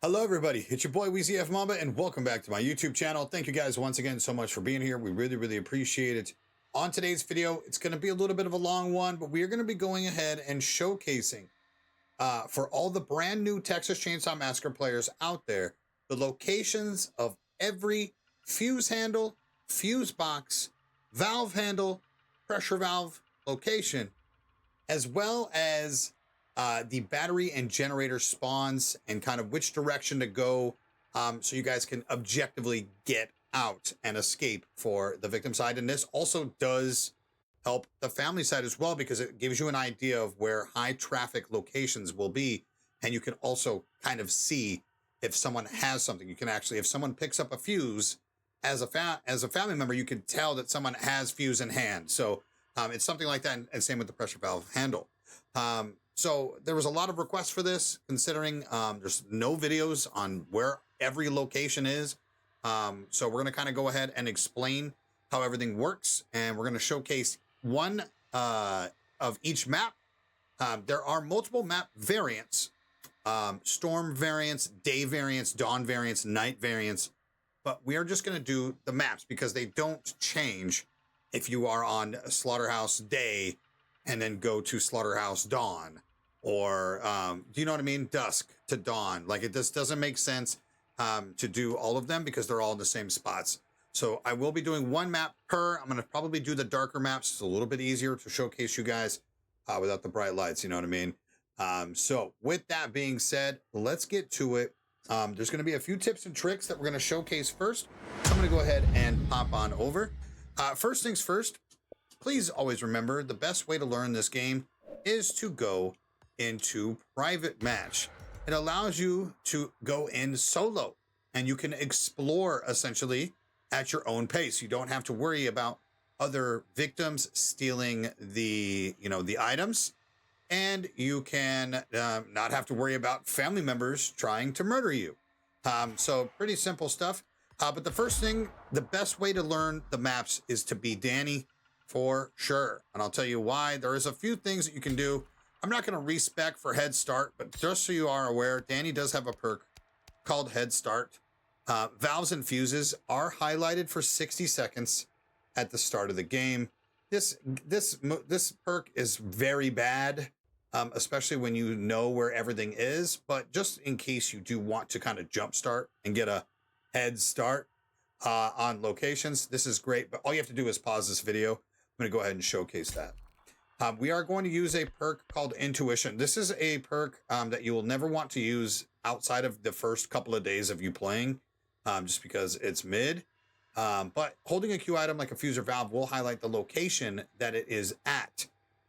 Hello everybody, it's your boy WEEZYFMAMBA and welcome back to my YouTube channel. Thank you guys once again so much for being here. We really appreciate it. On today's video, it's going to be a little bit of a long one, but we are going to be going ahead and showcasing for all the brand new Texas Chainsaw Massacre players out there, the locations of every fuse handle, fuse box, valve handle, pressure valve location, as well as the battery and generator spawns and kind of which direction to go, so you guys can objectively get out and escape for the victim side. And this also does help the family side as well, because it gives you an idea of where high traffic locations will be. And you can also kind of see if someone has something. You can actually, if someone picks up a fuse as a family member, you can tell that someone has fuse in hand. So it's something like that. And same with the pressure valve handle. So there was a lot of requests for this, considering there's no videos on where every location is. So we're going to kind of go ahead and explain how everything works. And we're going to showcase one of each map. There are multiple map variants, storm variants, day variants, dawn variants, night variants. But we are just going to do the maps because they don't change if you are on Slaughterhouse day and then go to Slaughterhouse dawn, or do you know what I mean? Dusk to dawn. Like, it just doesn't make sense to do all of them because they're all in the same spots. So I will be doing one map per. I'm going to probably do the darker maps. It's a little bit easier to showcase you guys without the bright lights. You know what I mean? So with that being said, let's get to it. There's going to be a few tips and tricks that we're going to showcase first. So I'm going to go ahead and pop on over. First things first, please always remember the best way to learn this game is to go into private match. It allows you to go in solo and you can explore essentially at your own pace. You don't have to worry about other victims stealing the items, and you can not have to worry about family members trying to murder you. So pretty simple stuff. But the first thing, the best way to learn the maps is to be Danny for sure. And I'll tell you why. There is a few things that you can do. I'm not going to respec for Head Start, but just so you are aware, Danny does have a perk called Head Start. Valves and fuses are highlighted for 60 seconds at the start of the game. This perk is very bad, especially when you know where everything is. But just in case you do want to kind of jumpstart and get a head start on locations, this is great. But all you have to do is pause this video. I'm going to go ahead and showcase that. We are going to use a perk called Intuition. This is a perk that you will never want to use outside of the first couple of days of you playing, just because it's mid. But holding a Q item like a fuse or valve will highlight the location that it is at.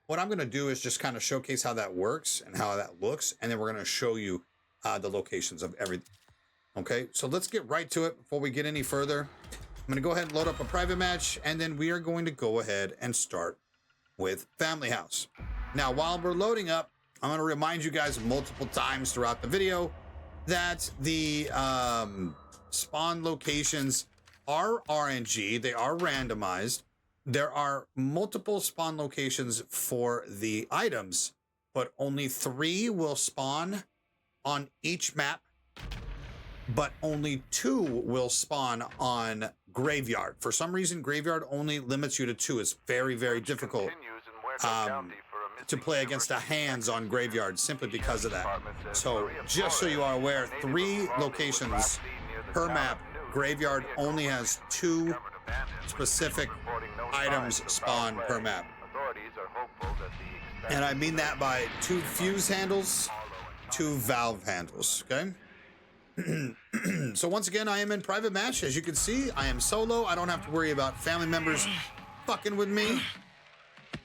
What I'm going to do is just kind of showcase how that works and how that looks, and then we're going to show you the locations of everything. Okay, so let's get right to it before we get any further. I'm going to go ahead and load up a private match, and then we are going to go ahead and start with Family House. Now, while we're loading up, I'm going to remind you guys multiple times throughout the video that the spawn locations are RNG. They are randomized. There are multiple spawn locations for the items, but only 3 will spawn on each map, but only 2 will spawn on Graveyard. For some reason, Graveyard only limits you to 2. It's very difficult to play against the hands on Graveyard simply because of that. So just so you are aware, 3 locations per map. Graveyard only has 2 specific items spawn per map. And I mean that by 2 fuse handles, 2 valve handles, okay? So once again, I am in private match. As you can see, I am solo. I don't have to worry about family members fucking with me.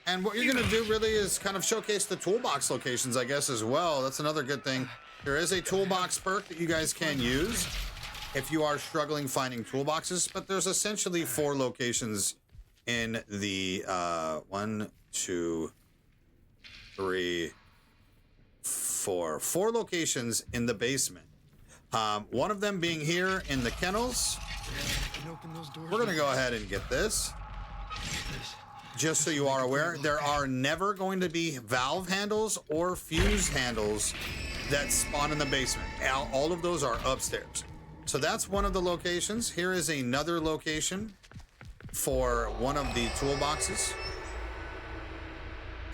And what you're going to do really is kind of showcase the toolbox locations, I guess, as well. That's another good thing. There is a toolbox perk that you guys can use if you are struggling finding toolboxes, but there's essentially 4 locations in the 1, 2, 3, 4 locations in the basement. One of them being here in the kennels. We're going to go ahead and get this. Just so you are aware, there are never going to be valve handles or fuse handles that spawn in the basement. All of those are upstairs. So that's one of the locations. Here is another location for one of the toolboxes.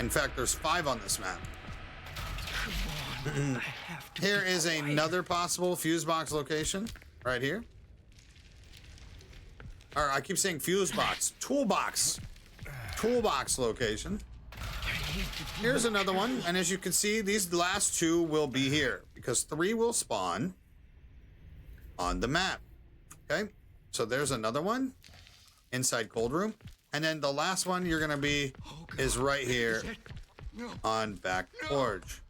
In fact, there's 5 on this map. Here is another possible fuse box location right here. Or I keep saying fuse box, toolbox location. Here's another one, and as you can see, these last 2 will be here because 3 will spawn on the map. Okay, so there's another one inside cold room, and then the last one you're gonna be is right here on back porch.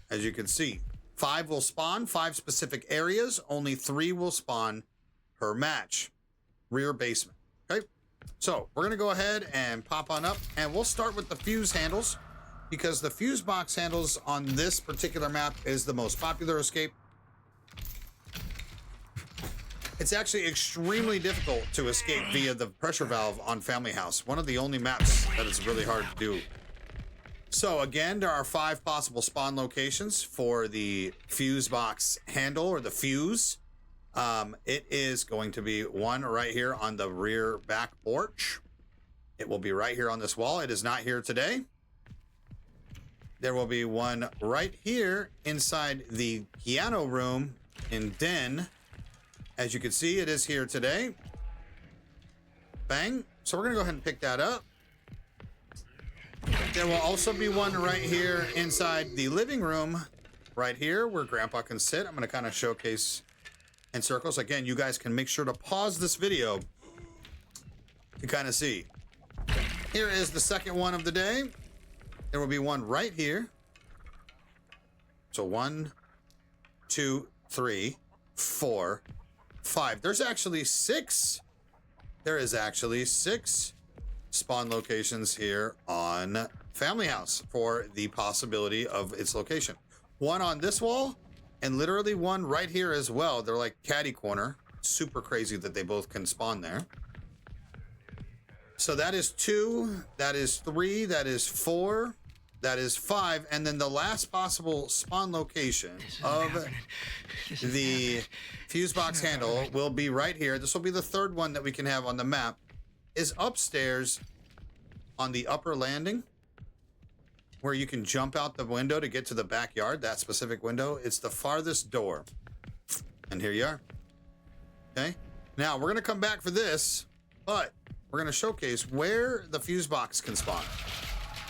As you can see, 5 will spawn, 5 specific areas, only 3 will spawn per match. Rear basement. Okay, so we're gonna go ahead and pop on up, and we'll start with the fuse handles because the fuse box handles on this particular map is the most popular escape. It's actually extremely difficult to escape via the pressure valve on Family House, one of the only maps that is really hard to do. So again, there are 5 possible spawn locations for the fuse box handle or the fuse. It is going to be one right here on the rear back porch. It will be right here on this wall. It is not here today. There will be one right here inside the piano room in den. As you can see, it is here today. Bang. So we're gonna go ahead and pick that up. There will also be one right here inside the living room, right here where Grandpa can sit. I'm gonna kind of showcase in circles. Again, you guys can make sure to pause this video to kind of see. Here is the second one of the day. There will be one right here. So 1, 2, 3, 4, 5. There's actually 6. There is actually 6 spawn locations here on Family House for the possibility of its location. One on this wall, and literally one right here as well. They're like catty corner. Super crazy that they both can spawn there. So that is 2, that is 3, that is 4, that is 5, and then the last possible spawn location of the fuse box handle will be right here. This will be the third one that we can have on the map, is upstairs on the upper landing where you can jump out the window to get to the backyard, that specific window. It's the farthest door. And here you are. Okay. Now we're going to come back for this, but we're going to showcase where the fuse box can spawn.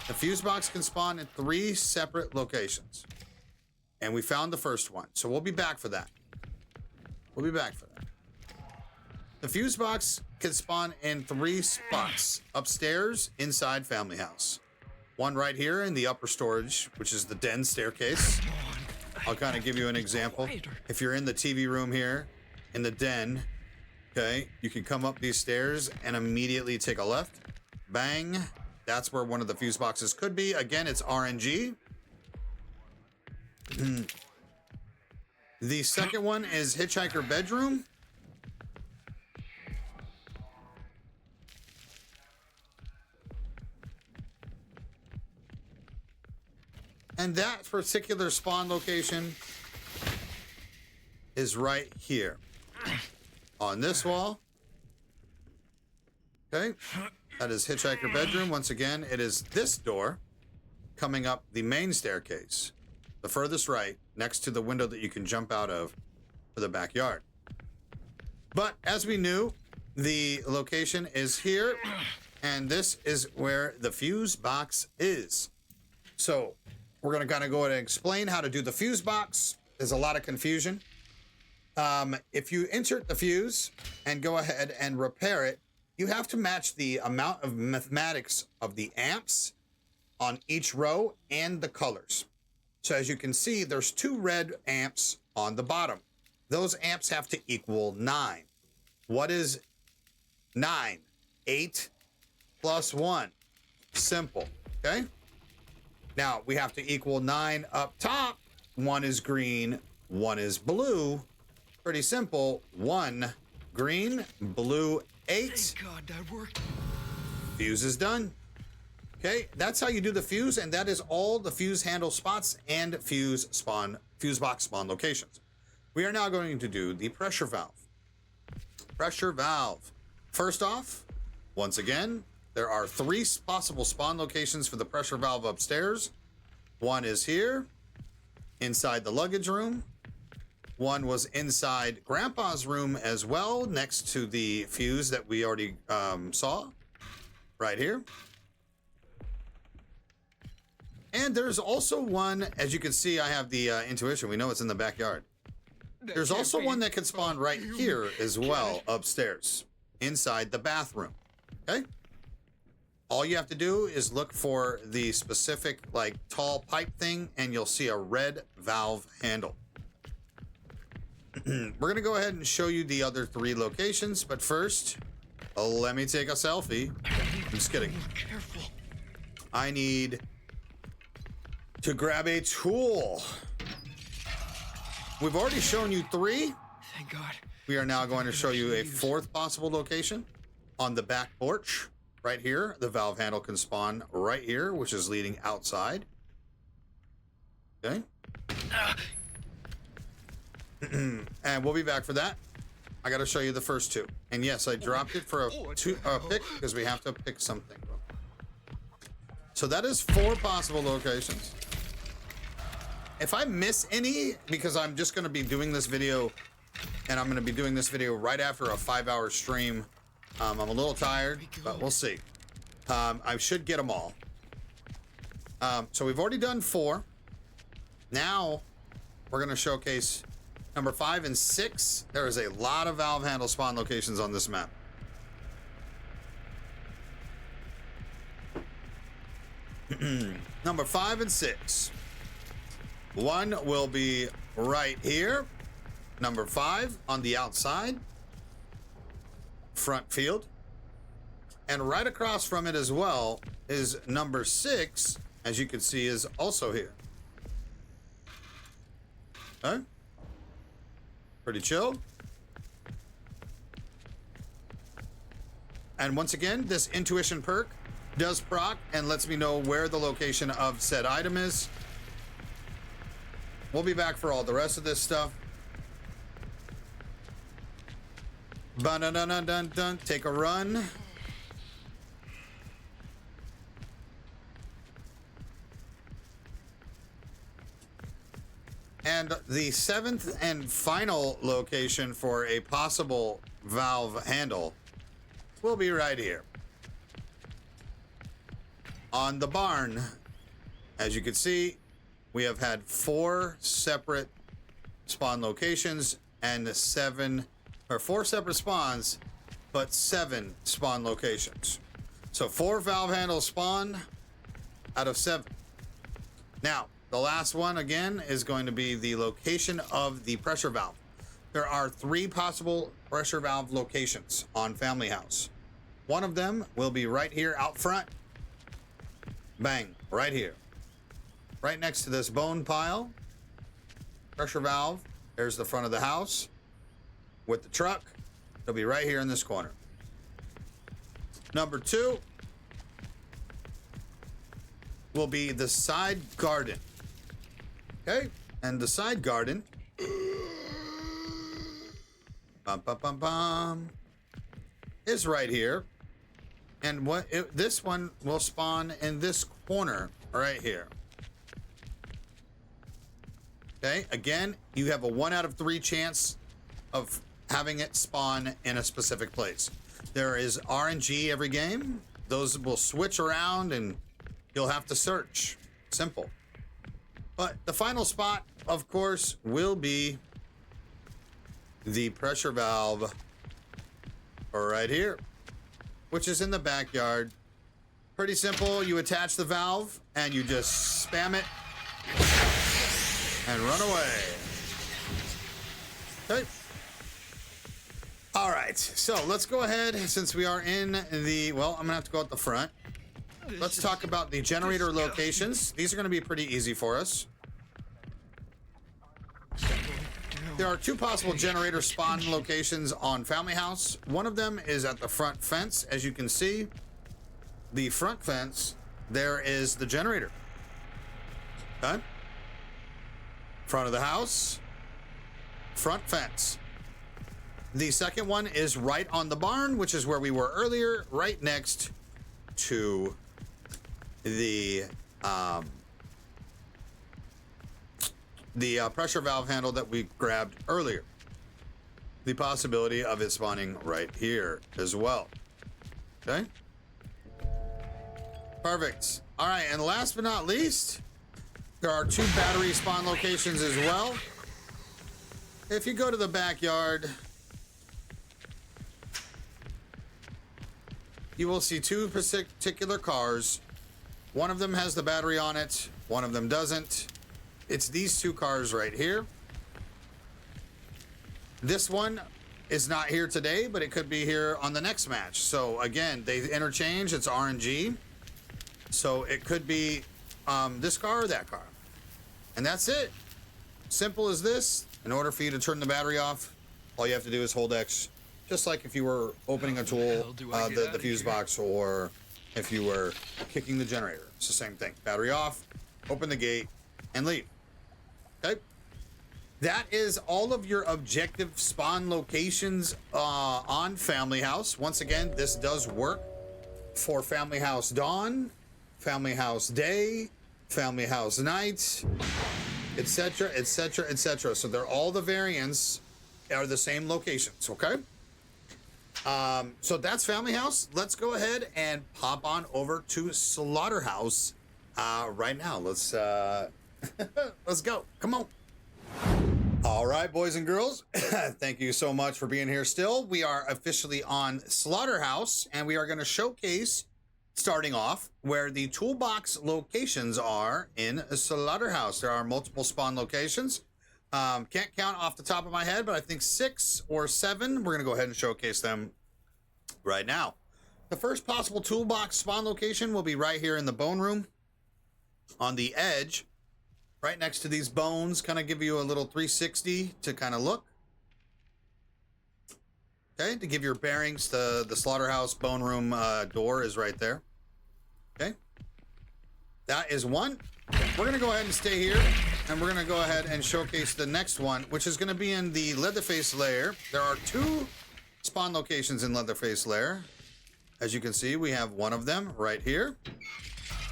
The fuse box can spawn in 3 separate locations. And we found the first one. So we'll be back for that. We'll be back for that. The fuse box can spawn in 3 spots upstairs inside Family House. One right here in the upper storage, which is the den staircase. I'll kind of give you an example. If you're in the TV room here, in the den, okay, you can come up these stairs and immediately take a left. Bang. That's where one of the fuse boxes could be. Again, it's RNG. The second one is Hitchhiker Bedroom. And that particular spawn location is right here on this wall. Okay, that is Hitchhiker Bedroom. Once again, it is this door coming up the main staircase, the furthest right, next to the window that you can jump out of for the backyard. But as we knew, the location is here, and this is where the fuse box is. So we're going to kind of go ahead and explain how to do the fuse box. There's a lot of confusion. If you insert the fuse and go ahead and repair it, you have to match the amount of mathematics of the amps on each row and the colors. So as you can see, there's 2 red amps on the bottom. Those amps have to equal 9. What is 9? 8 plus 1. Simple, okay? Now, we have to equal 9 up top. 1 is green, 1 is blue. Pretty simple. 1 green, blue 8. Thank God that worked. Fuse is done. Okay, that's how you do the fuse, and that is all the fuse handle spots and fuse spawn fuse box spawn locations. We are now going to do the pressure valve. Pressure valve. First off, once again, there are 3 possible spawn locations for the pressure valve upstairs. One is here, inside the luggage room. One was inside Grandpa's room as well, next to the fuse that we already saw, right here. And there's also one, as you can see, I have the intuition. We know it's in the backyard. There's also one that can spawn right here as well, upstairs, inside the bathroom. Okay? All you have to do is look for the specific, like, tall pipe thing, and you'll see a red valve handle. We're going to go ahead and show you the other 3 locations, but first, let me take a selfie. I'm just kidding. Careful. I need to grab a tool. We've already shown you 3. Thank God. We are now going to show you a 4th possible location on the back porch right here. The valve handle can spawn right here, which is leading outside. Okay. And we'll be back for that. I got to show you the first 2. And yes, I dropped it for a pick because we have to pick something. So that is 4 possible locations. If I miss any, because I'm just going to be doing this video, and I'm going to be doing this video right after a 5-hour stream. I'm a little tired, but we'll see. I should get them all. So we've already done 4. Now we're going to showcase number 5 and 6. There is a lot of valve handle spawn locations on this map. Number 5 and 6. One will be right here. Number 5 on the outside. Front field. And right across from it as well is number 6, as you can see, is also here. Okay. Pretty chill. And once again, this intuition perk does proc and lets me know where the location of said item is. We'll be back for all the rest of this stuff. Ba-dun-dun-dun-dun-dun. Take a run. And the 7th and final location for a possible valve handle will be right here. On the barn, as you can see, we have had 4 separate spawn locations and 4 separate spawns, but 7 spawn locations. So 4 valve handles spawn out of 7. Now, the last one again is going to be the location of the pressure valve. There are 3 possible pressure valve locations on Family House. One of them will be right here out front. Bang, right here. Right next to this bone pile. Pressure valve. There's the front of the house with the truck. It'll be right here in this corner. Number 2 will be the side garden. Okay, and the side garden is right here. And this one will spawn in this corner right here. Okay, again, you have a 1 out of 3 chance of having it spawn in a specific place. There is RNG every game. Those will switch around and you'll have to search. Simple. But the final spot, of course, will be the pressure valve right here, which is in the backyard. Pretty simple. You attach the valve and you just spam it and run away. Okay. All right, so let's go ahead, since we are in the, well, I'm gonna have to go out the front. Let's talk about the generator locations. These are gonna be pretty easy for us. There are 2 possible generator spawn locations on Family House. One of them is at the front fence. As you can see, the front fence, there is the generator. Okay? front of the house, front fence. The second one is right on the barn, which is where we were earlier, right next to the pressure valve handle that we grabbed earlier. The possibility of it spawning right here as well. Okay. Perfect. All right, and last but not least, there are 2 battery spawn locations as well. If you go to the backyard, you will see 2 particular cars. One of them has the battery on it, one of them doesn't. It's these 2 cars right here. This one is not here today, but it could be here on the next match. So again, they interchange, it's RNG. So it could be this car or that car. And that's it. Simple as this. In order for you to turn the battery off, all you have to do is hold X. Just like if you were opening a tool, the fuse box, or if you were kicking the generator. It's the same thing. Battery off, open the gate, and leave. Okay? That is all of your objective spawn locations on Family House. Once again, this does work for Family House Dawn, Family House Day, Family House Night, etc., etc., etc. So they're all the variants are the same locations, okay? So that's Family House. Let's go ahead and pop on over to Slaughterhouse right now. Let's let's go. Come on. All right, boys and girls, thank you so much for being here still. We are officially on Slaughterhouse, and we are going to showcase, starting off, where the toolbox locations are in Slaughterhouse. There are multiple spawn locations. Can't count off the top of my head, but I think 6 or 7. We're going to go ahead and showcase them right now. The first possible toolbox spawn location will be right here in the bone room on the edge. Right next to these bones, kind of give you a little 360 to kind of look. Okay, to give your bearings, the Slaughterhouse bone room door is right there. Okay, that is one. We're going to go ahead and stay here, and we're going to go ahead and showcase the next one, which is going to be in the Leatherface lair. There are 2 spawn locations in Leatherface lair. As you can see, we have one of them right here.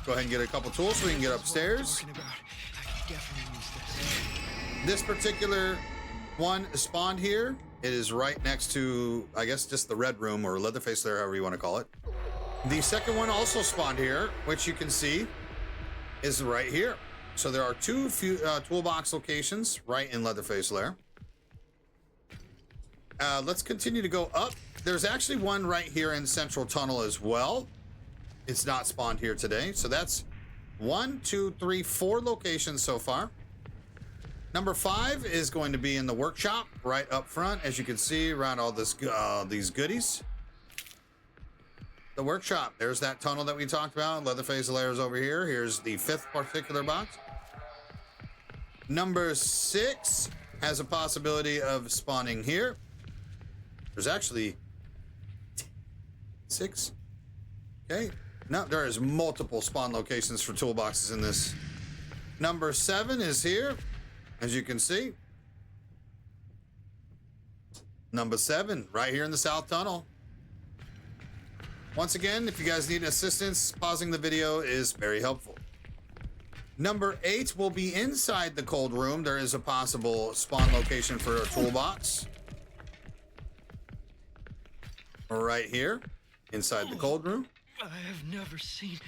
Go ahead and get a couple tools so we can get upstairs. This particular one spawned here. It is right next to, I guess, just the red room or Leatherface lair, however you want to call it. The second one also spawned here, which you can see is right here. So there are 2 toolbox locations right in Leatherface lair. Let's continue to go up. There's actually one right here in Central Tunnel as well. It's not spawned here today. So that's 1, 2, 3, 4 locations so far. Number 5 is going to be in the workshop right up front, as you can see around all this these goodies. The workshop, there's that tunnel that we talked about. Leatherface lair is over here. Here's the 5th particular box. Number 6 has a possibility of spawning here. There's actually 6. Okay. No, there is multiple spawn locations for toolboxes in this. Number 7 is here, as you can see. Number 7, right here in the South Tunnel. Once again, if you guys need assistance, pausing the video is very helpful. Number 8 will be inside the cold room. There is a possible spawn location for a toolbox. Right here, inside the cold room. I have never seen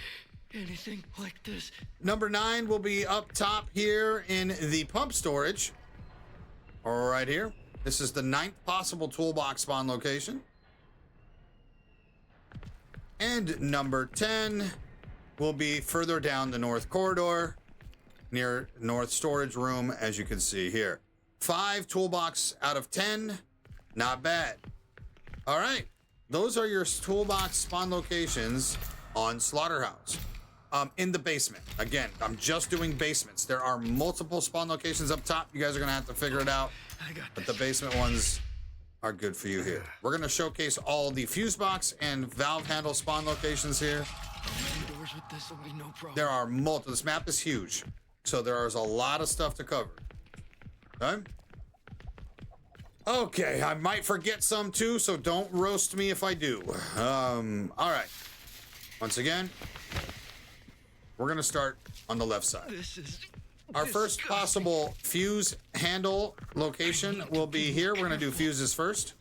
anything like this. Number 9 will be up top here in the pump storage. Right here. This is the 9th possible toolbox spawn location. And number 10 will be further down the north corridor near north storage room, as you can see here. 5 toolbox out of 10. Not bad. All right. Those are your toolbox spawn locations on Slaughterhouse. In the basement. Again, I'm just doing basements. There are multiple spawn locations up top. You guys are going to have to figure it out. But the basement ones are good for you here. We're going to showcase all the fuse box and valve handle spawn locations here. There are multiple. This map is huge. So there is a lot of stuff to cover. Okay. Okay, I might forget some too, so don't roast me if I do. All right. Once again, we're gonna start on the left side. This is Our first disgusting. possible fuse handle location will be here. We're gonna do fuses first.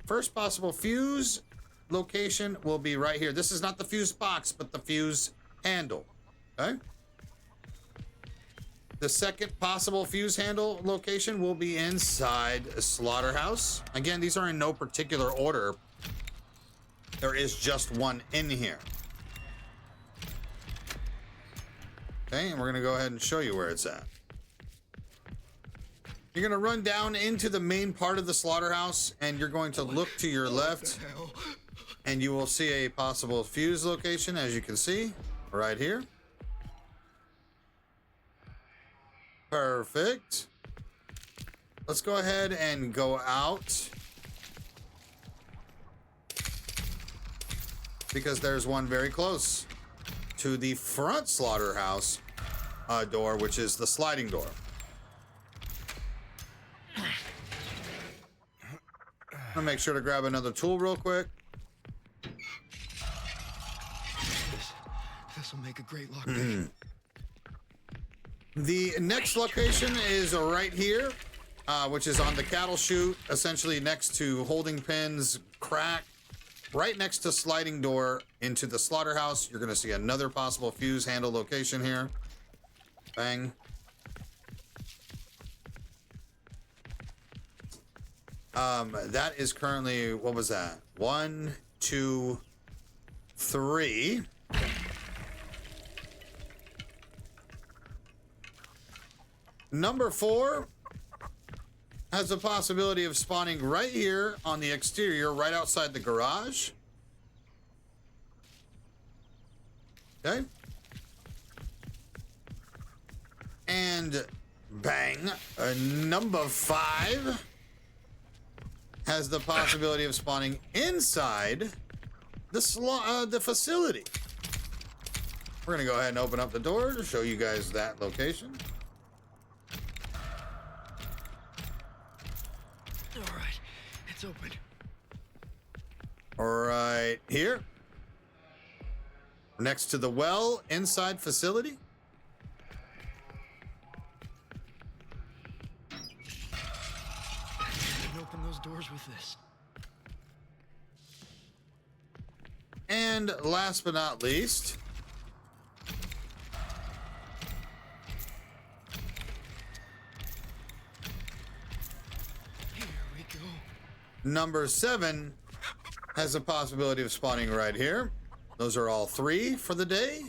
First possible fuse location will be right here. This is not the fuse box, but the fuse handle. Okay. The second possible fuse handle location will be inside Slaughterhouse. Again, these are in no particular order. There is just one in here. Okay, and we're gonna go ahead and show you where it's at. You're gonna run down into the main part of the Slaughterhouse, and you're going to look to your left, Hell. and you will see a possible fuse location, as you can see, right here. Perfect. Let's go ahead and go out, because there's one very close to the front Slaughterhouse door, which is the sliding door. I'm gonna make sure to grab another tool real quick. This will make a great lockpick. The next location is right here, which is on the cattle chute, essentially next to holding pins, crack, right next to sliding door into the Slaughterhouse. You're gonna see another possible fuse handle location here. Bang. That is currently, what was that? 1, 2, 3. Number 4 has the possibility of spawning right here on the exterior, right outside the garage. Okay. And bang, number 5 has the possibility of spawning inside the facility. We're gonna go ahead and open up the door to show you guys that location. All right, it's open. Right here, next to the well inside facility. I can open those doors with this. And last but not least, Here we go. number 7 has a possibility of spawning right here. Those are all 3 for the day.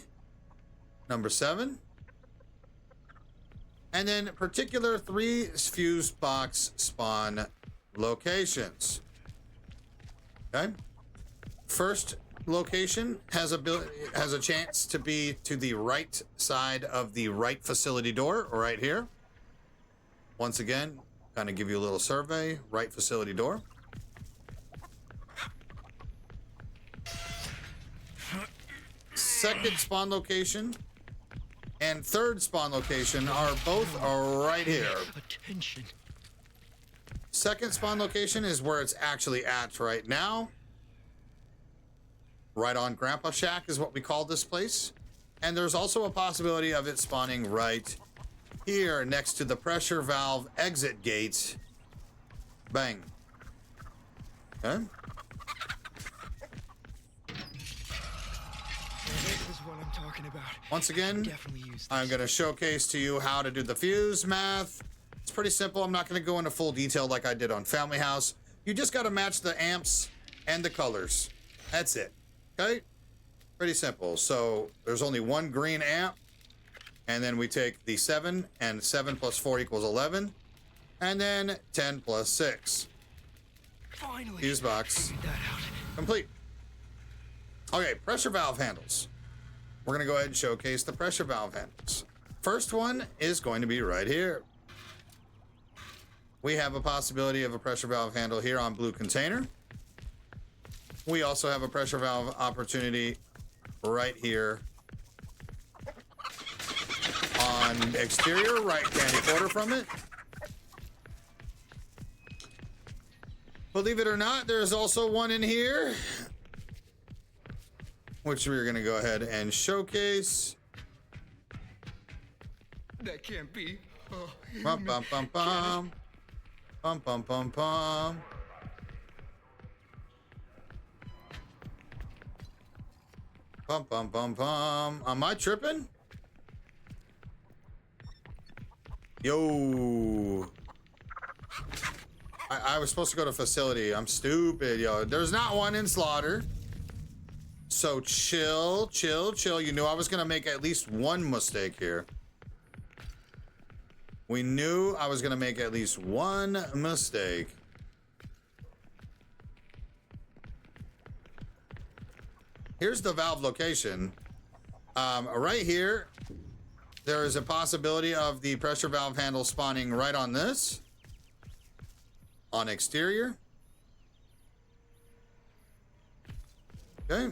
Number 7. And then particular 3 fuse box spawn locations. Okay. First location has a chance to be to the right side of the right facility door, right here. Once again, kind of give you a little survey. Right facility door. Second spawn location and third spawn location are both right here. Attention. Second spawn location is where it's actually at right now. Right on Grandpa Shack is what we call this place. And there's also a possibility of it spawning right here next to the pressure valve exit gate. Bang. Okay. This is what I'm talking about. Once again, Definitely use this. I'm going to showcase to you how to do the fuse math. It's pretty simple. I'm not going to go into full detail like I did on Family House. You just got to match the amps and the colors. That's it. Okay? Pretty simple. So there's only one green amp. And then we take the 7, and 7 plus 4 equals 11. And then 10 plus 6. Finally. Fuse box Figured that out. complete. Okay, pressure valve handles. We're going to go ahead and showcase the pressure valve handles. First one is going to be right here. We have a possibility of a pressure valve handle here on blue container. We also have a pressure valve opportunity right here on exterior, right candy quarter from it. Believe it or not, there's also one in here, which we're gonna go ahead and showcase. That can't be. Oh, Bum bum bum bum. Bum bum bum bum. Bum bum bum bum. Am I tripping? Yo. I was supposed to go to facility. I'm stupid, yo. There's not one in Slaughter. So chill, chill, chill. You knew I was gonna make at least one mistake here. We knew I was gonna make at least one mistake. Here's the valve location. Right here, there is a possibility of the pressure valve handle spawning right on this. On exterior. Okay.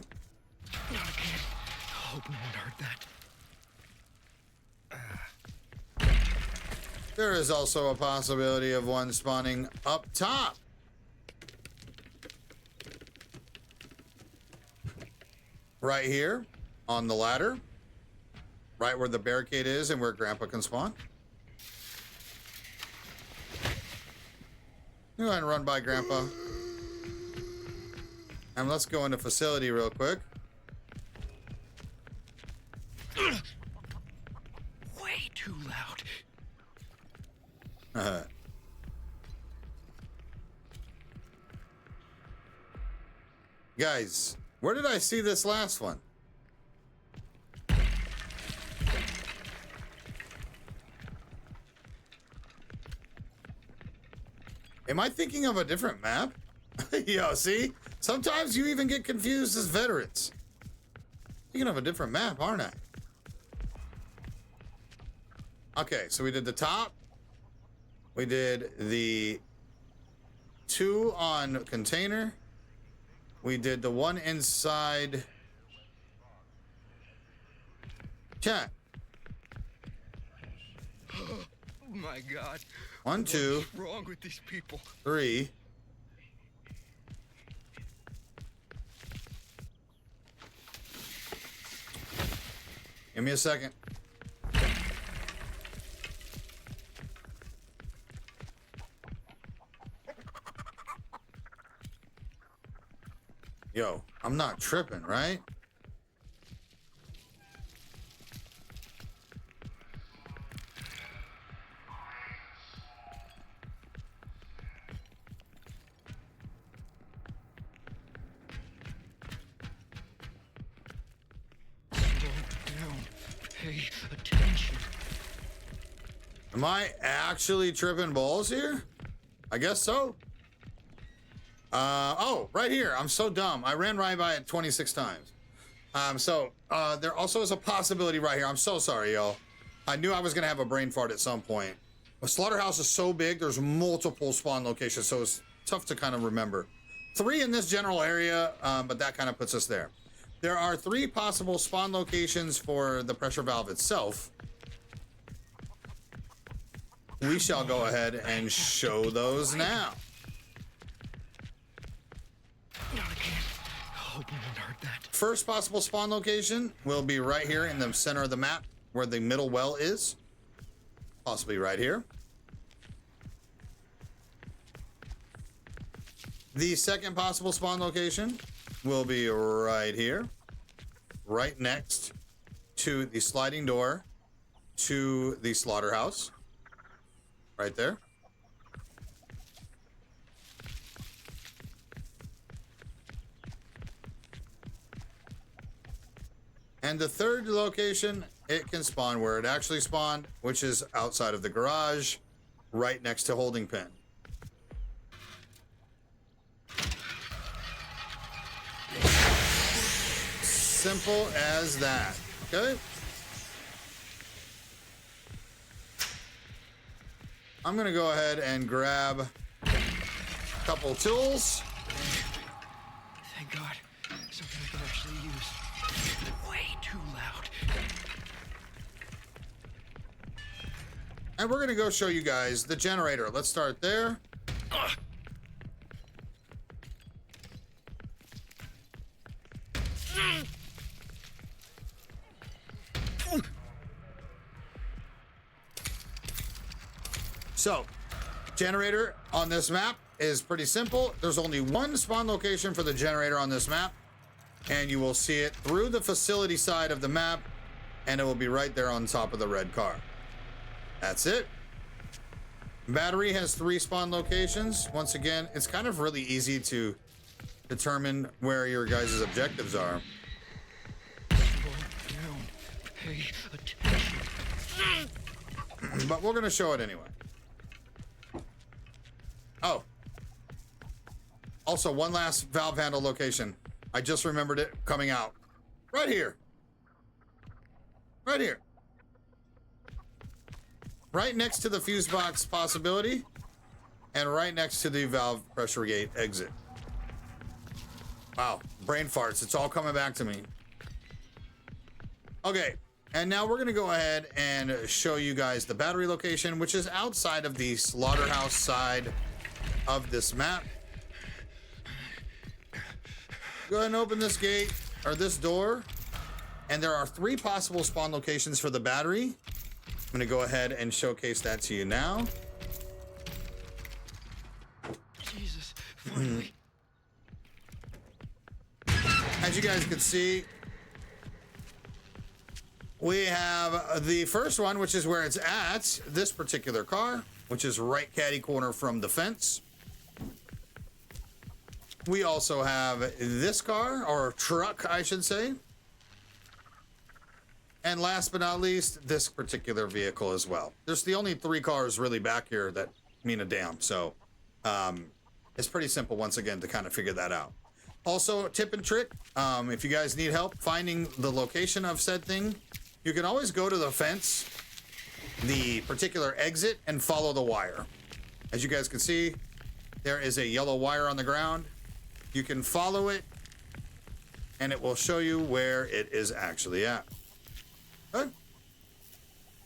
Hope no one heard that. There is also a possibility of one spawning up top. Right here on the ladder. Right where the barricade is and where Grandpa can spawn. Go ahead and run by Grandpa. And let's go into facility real quick. Way too loud. Guys, where did I see this last one? Am I thinking of a different map? Yo, see? Sometimes you even get confused as veterans. Thinking of a different map, aren't I? Okay, so we did the top. We did the 2 on container. We did the 1 inside. Chat. Oh my God. 1, 2. What's wrong with these people? 3. Give me a second. Yo, I'm not tripping, right? Pay attention. Am I actually tripping balls here? I guess so. Oh, right here. I'm so dumb. I ran right by it 26 times. There also is a possibility right here. I'm so sorry, y'all. I knew I was going to have a brain fart at some point. The Slaughterhouse is so big, there's multiple spawn locations, so it's tough to kind of remember. 3 in this general area, but that kind of puts us there. There are 3 possible spawn locations for the pressure valve itself. We shall go ahead and show those now. Hope no one heard that. First possible spawn location will be right here in the center of the map where the middle well is. Possibly right here. The second possible spawn location will be right here. Right next to the sliding door to the slaughterhouse. Right there. And the third location, it can spawn where it actually spawned, which is outside of the garage, right next to holding pin. Simple as that, okay? I'm gonna go ahead and grab a couple tools. Thank God. Something I can actually use. Way too loud. And we're gonna go show you guys the generator. Let's start there. So, generator on this map is pretty simple. There's only one spawn location for the generator on this map, and you will see it through the facility side of the map, and it will be right there on top of the red car. That's it. Battery has 3 spawn locations. Once again, it's kind of really easy to determine where your guys' objectives are. But we're gonna show it anyway. Oh. Also, one last valve handle location. I just remembered it coming out. Right here. Right here. Right next to the fuse box possibility, and right next to the valve pressure gate exit. Wow, brain farts. It's all coming back to me. Okay, and now we're gonna go ahead and show you guys the battery location, which is outside of the Slaughterhouse side of this map. Go ahead and open this gate, or this door, and there are 3 possible spawn locations for the battery. I'm gonna go ahead and showcase that to you now. Jesus, finally. As you guys can see, we have the first one, which is where it's at, this particular car, which is right catty corner from the fence. We also have this car, or truck, I should say. And last but not least, this particular vehicle as well. There's the only 3 cars really back here that mean a damn. So it's pretty simple, once again, to kind of figure that out. Also, tip and trick, if you guys need help finding the location of said thing, you can always go to the fence, the particular exit, and follow the wire. As you guys can see, there is a yellow wire on the ground. You can follow it, and it will show you where it is actually at. Good.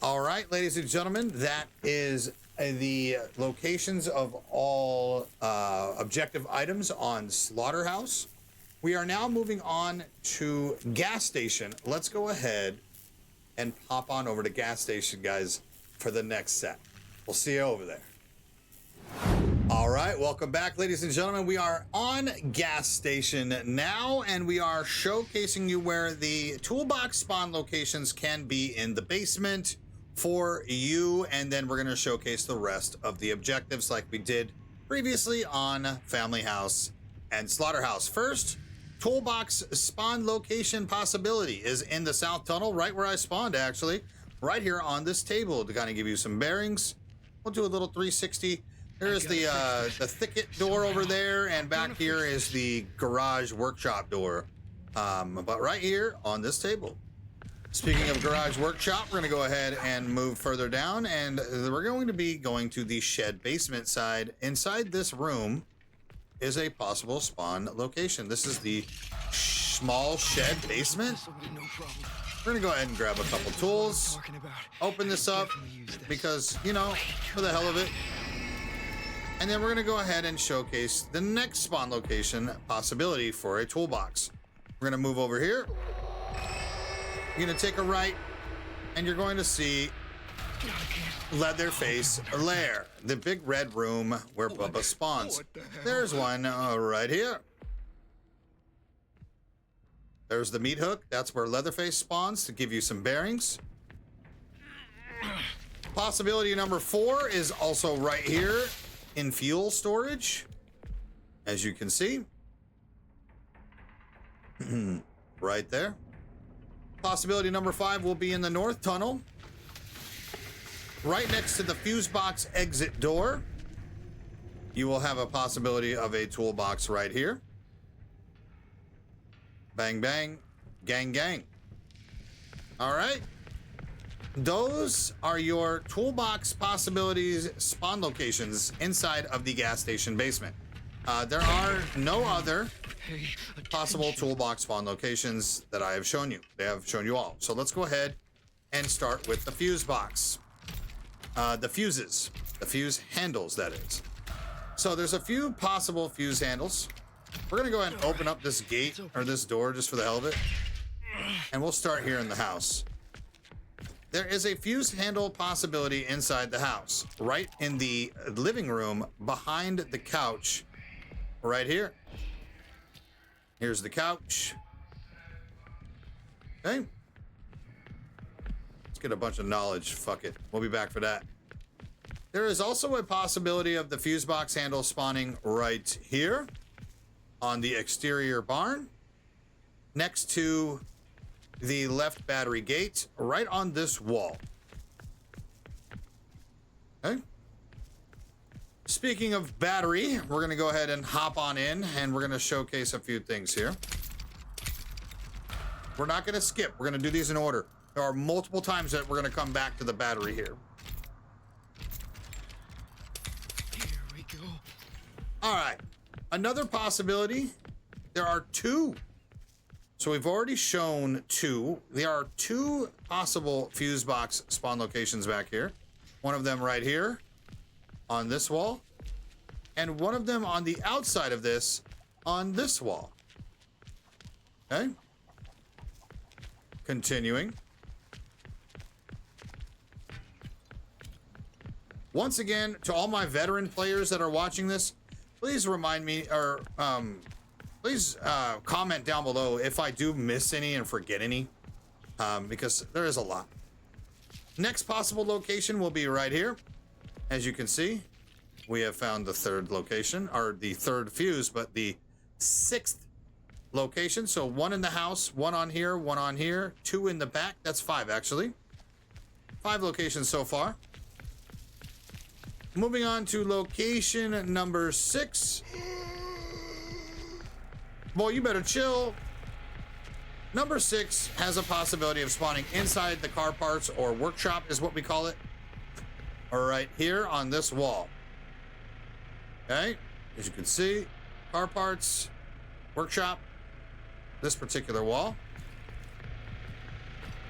All right, ladies and gentlemen, that is the locations of all objective items on Slaughterhouse. We are now moving on to gas station. Let's go ahead and pop on over to gas station, guys, for the next set. We'll see you over there. All right, welcome back, ladies and gentlemen. We are on gas station now, and we are showcasing you where the toolbox spawn locations can be in the basement for you, and then we're going to showcase the rest of the objectives like we did previously on Family House and Slaughterhouse. First, toolbox spawn location possibility is in the south tunnel, right where I spawned, actually, right here on this table to kind of give you some bearings. We'll do a little 360. There's the thicket door over there, and back here is the garage workshop door. But right here on this table. Speaking of garage workshop, we're going to go ahead and move further down, and we're going to be going to the shed basement side. Inside this room is a possible spawn location. This is the small shed basement. We're going to go ahead and grab a couple tools, open this up because, you know, for the hell of it. And then we're going to go ahead and showcase the next spawn location possibility for a toolbox. We're going to move over here. You're going to take a right, and you're going to see Leatherface Lair, the big red room where Bubba spawns. There's one right here. There's the meat hook. That's where Leatherface spawns, to give you some bearings. Possibility number 4 is also right here in fuel storage, as you can see. Right there. Possibility number 5 will be in the north tunnel, right next to the fuse box exit door. You will have a possibility of a toolbox right here. Bang, bang, gang, gang. All right. Those are your toolbox possibilities spawn locations inside of the gas station basement. There are no other possible toolbox spawn locations that I have shown you. They have shown you all. So let's go ahead and start with the fuse box. The fuses, the fuse handles, that is. So there's a few possible fuse handles. We're gonna go ahead and open up this gate or this door just for the hell of it. And we'll start here in the house. there is a fuse handle possibility inside the house, right in the living room behind the couch, right here. Here's the couch. Okay. Let's get a bunch of knowledge. Fuck it. We'll be back for that. There is also a possibility of the fuse box handle spawning right here on the exterior barn, next to the left battery gate, right on this wall. Okay. Speaking of battery, we're going to go ahead and hop on in, and we're going to showcase a few things here. We're not going to skip. We're going to do these in order. There are multiple times that we're going to come back to the battery here. Here we go. All right. Another possibility. There are two. So we've already shown two. There are two possible fuse box spawn locations back here. One of them right here on this wall, and one of them on the outside of this on this wall. Okay. Continuing. Once again, to all my veteran players that are watching this, please remind me, or please comment down below if I do miss any and forget any, because there is a lot. Next possible location will be right here. As you can see, we have found the third location, or the third fuse, but the sixth location. So one in the house, one on here, two in the back. That's five, actually. 5 locations so far. Moving on to location number 6. Boy, you better chill. Number 6 has a possibility of spawning inside the car parts, or workshop is what we call it. All right, here on this wall. Okay, as you can see, car parts, workshop, this particular wall.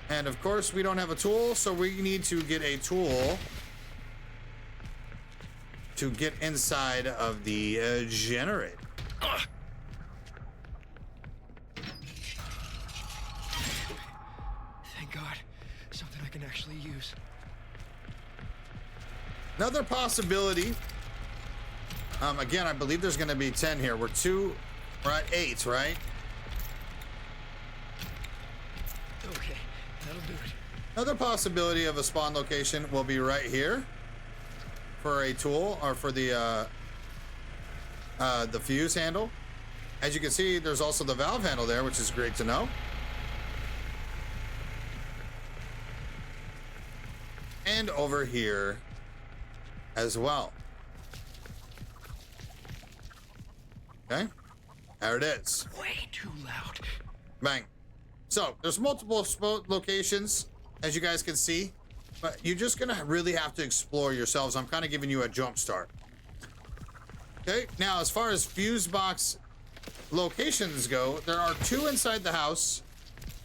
And of course, we don't have a tool, so we need to get a tool to get inside of the generator. Thank God. Something I can actually use. Another possibility. Again, I believe there's going to be 10 here. We're at 8, right? Okay, that'll do it. Another possibility of a spawn location will be right here for a tool, or for the fuse handle. As you can see, there's also the valve handle there, which is great to know. And over here as well. Okay, there it is. Way too loud. Bang. So there's multiple locations, as you guys can see, but you're just gonna really have to explore yourselves. I'm kind of giving you a jump start. Okay, now as far as fuse box locations go, there are 2 inside the house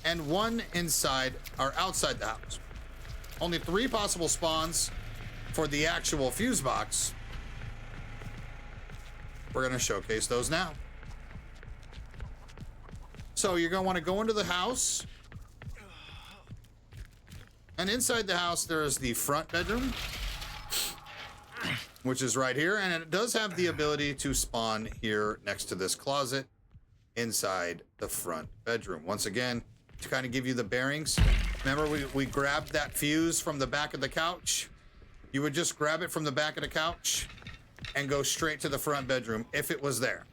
and 1 inside or outside the house. Only 3 possible spawns for the actual fuse box. We're gonna showcase those now. So you're gonna want to go into the house, and inside the house there is the front bedroom, which is right here, and it does have the ability to spawn here next to this closet inside the front bedroom. Once again, to kind of give you the bearings, remember we grabbed that fuse from the back of the couch. You would just grab it from the back of the couch and go straight to the front bedroom if it was there.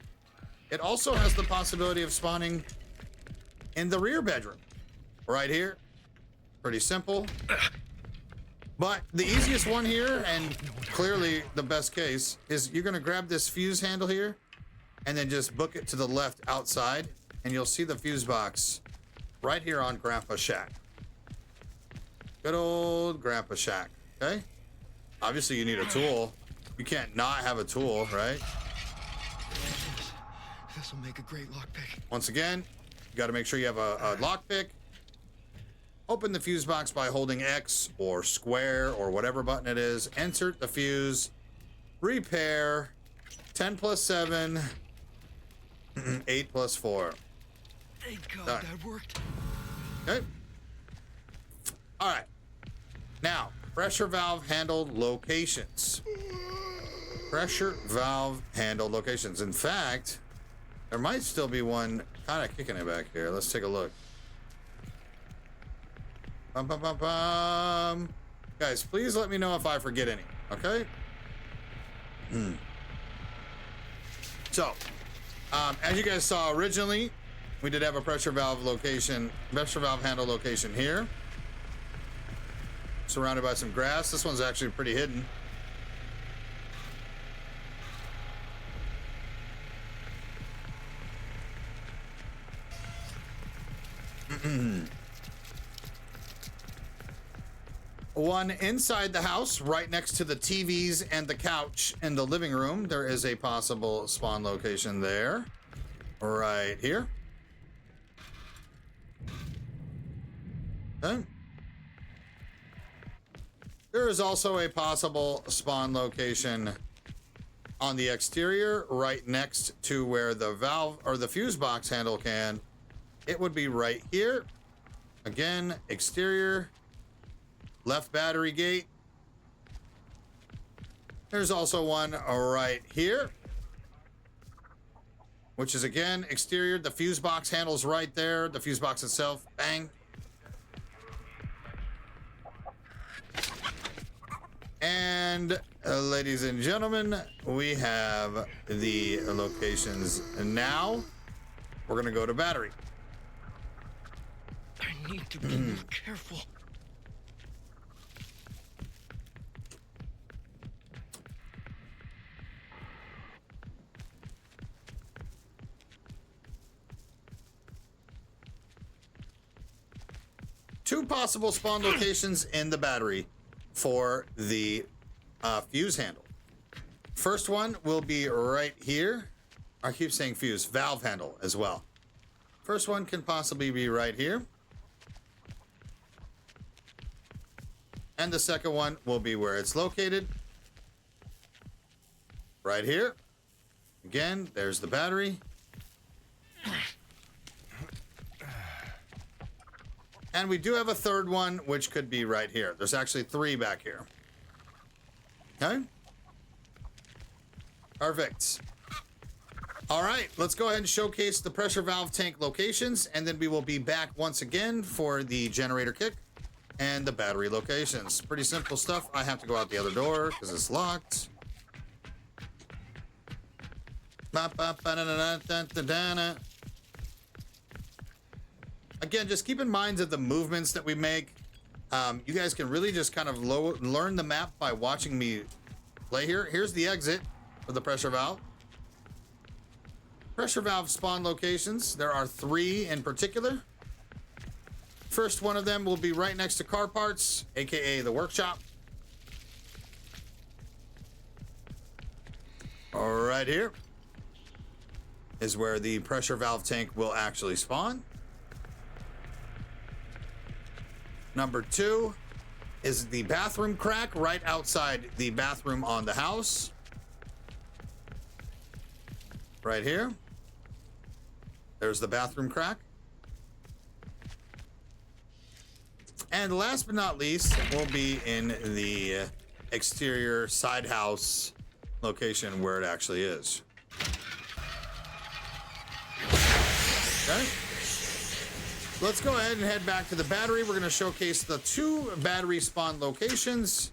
It also has the possibility of spawning in the rear bedroom right here. Pretty simple, but the easiest one here, and clearly the best case, is you're going to grab this fuse handle here and then just book it to the left outside, and you'll see the fuse box right here on Grandpa Shack. Good old Grandpa Shack. Okay, obviously you need a tool. You can't not have a tool, right? This will make a great lockpick. Once again, you got to make sure you have a lockpick. Open the fuse box by holding X or square or whatever button it is. Insert the fuse. Repair. 10 plus 7. 8 plus 4. Thank God Done. that worked. Okay. All right. Now, pressure valve handle locations. Pressure valve handle locations. In fact, there might still be one kind of kicking it back here. Let's take a look. Bum, bum, bum, bum. Guys, please let me know if I forget any, okay? So, as you guys saw originally, we did have a pressure valve handle location here. Surrounded by some grass. This one's actually pretty hidden. One inside the house, right next to the TVs and the couch in the living room. There is a possible spawn location there. Right here. Okay. There is also a possible spawn location on the exterior, right next to where the valve or the fuse box handle can. It would be right here. Again, exterior. Left battery gate. There's also one right here, which is again exterior. The fuse box handle's right there. The fuse box itself, bang. And ladies and gentlemen, we have the locations. And now we're gonna go to battery. I need to be more careful. Two possible spawn locations in the battery for the fuse handle. First one will be right here. I keep saying fuse, valve handle as well. First one can possibly be right here. And the second one will be where it's located. Right here. Again, there's the battery. And we do have a third one, which could be right here. There's actually three back here. Okay. Perfect. All right, let's go ahead and showcase the pressure valve tank locations, and then we will be back once again for the generator kick and the battery locations. Pretty simple stuff. I have to go out the other door because it's locked. Again, just keep in mind that the movements that we make, you guys can really just kind of learn the map by watching me play here. Here's the exit for the pressure valve. Pressure valve spawn locations. There are three in particular. First one of them will be right next to car parts, aka the workshop. Right here is where the pressure valve tank will actually spawn. Number two is the bathroom crack right outside the bathroom on the house. Right here. There's the bathroom crack. And last but not least, will be in the exterior side house location where it actually is. Okay. Let's go ahead and head back to the battery. We're going to showcase the two battery spawn locations.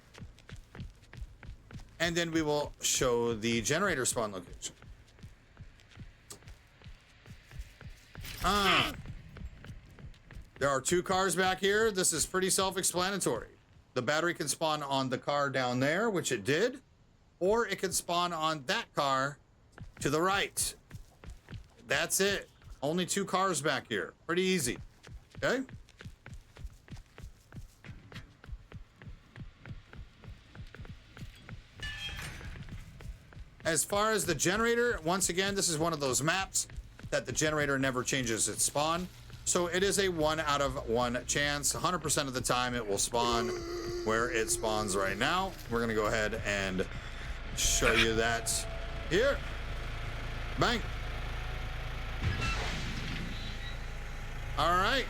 And then we will show the generator spawn location. There are two cars back here. This is pretty self-explanatory. The battery can spawn on the car down there, which it did, or it can spawn on that car to the right. That's it. Only two cars back here. Pretty easy. Okay. As far as the generator, once again, this is one of those maps that the generator never changes its spawn. So it is a 1 out of 1 chance. 100% of the time it will spawn where it spawns right now. We're going to go ahead and show you that here. Bang. All right.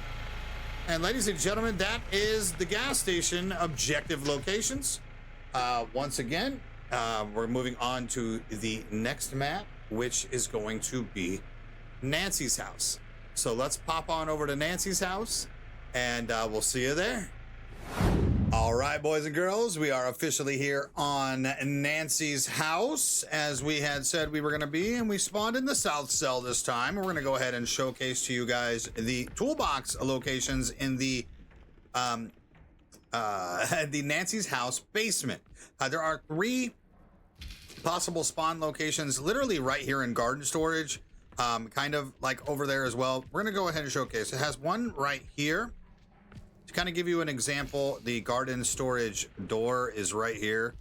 And ladies and gentlemen, that is the gas station objective locations. Once again, we're moving on to the next map, which is going to be Nancy's house. So let's pop on over to Nancy's house, and we'll see you there. All right, boys and girls, we are officially here on Nancy's house, as we had said we were going to be, and we spawned in the south cell this time. We're going to go ahead and showcase to you guys the toolbox locations in the Nancy's house basement. There are 3 possible spawn locations, literally right here in garden storage, kind of like over there as well. We're going to go ahead and showcase. It has one right here. To kind of give you an example, the garden storage door is right here.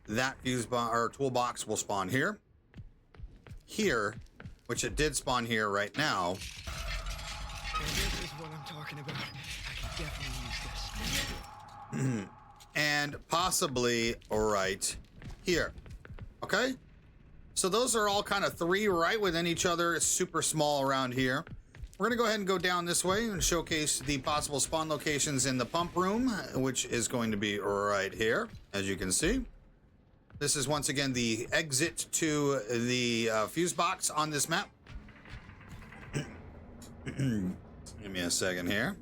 That fuse box or toolbox will spawn here. Here, which it did spawn here right now. And this is what I'm talking about. I can definitely use this. And possibly right here. Okay? So those are all kind of 3 right within each other. It's super small around here. We're going to go ahead and go down this way and showcase the possible spawn locations in the pump room, which is going to be right here, as you can see. This is once again the exit to the fuse box on this map. Give me a second here.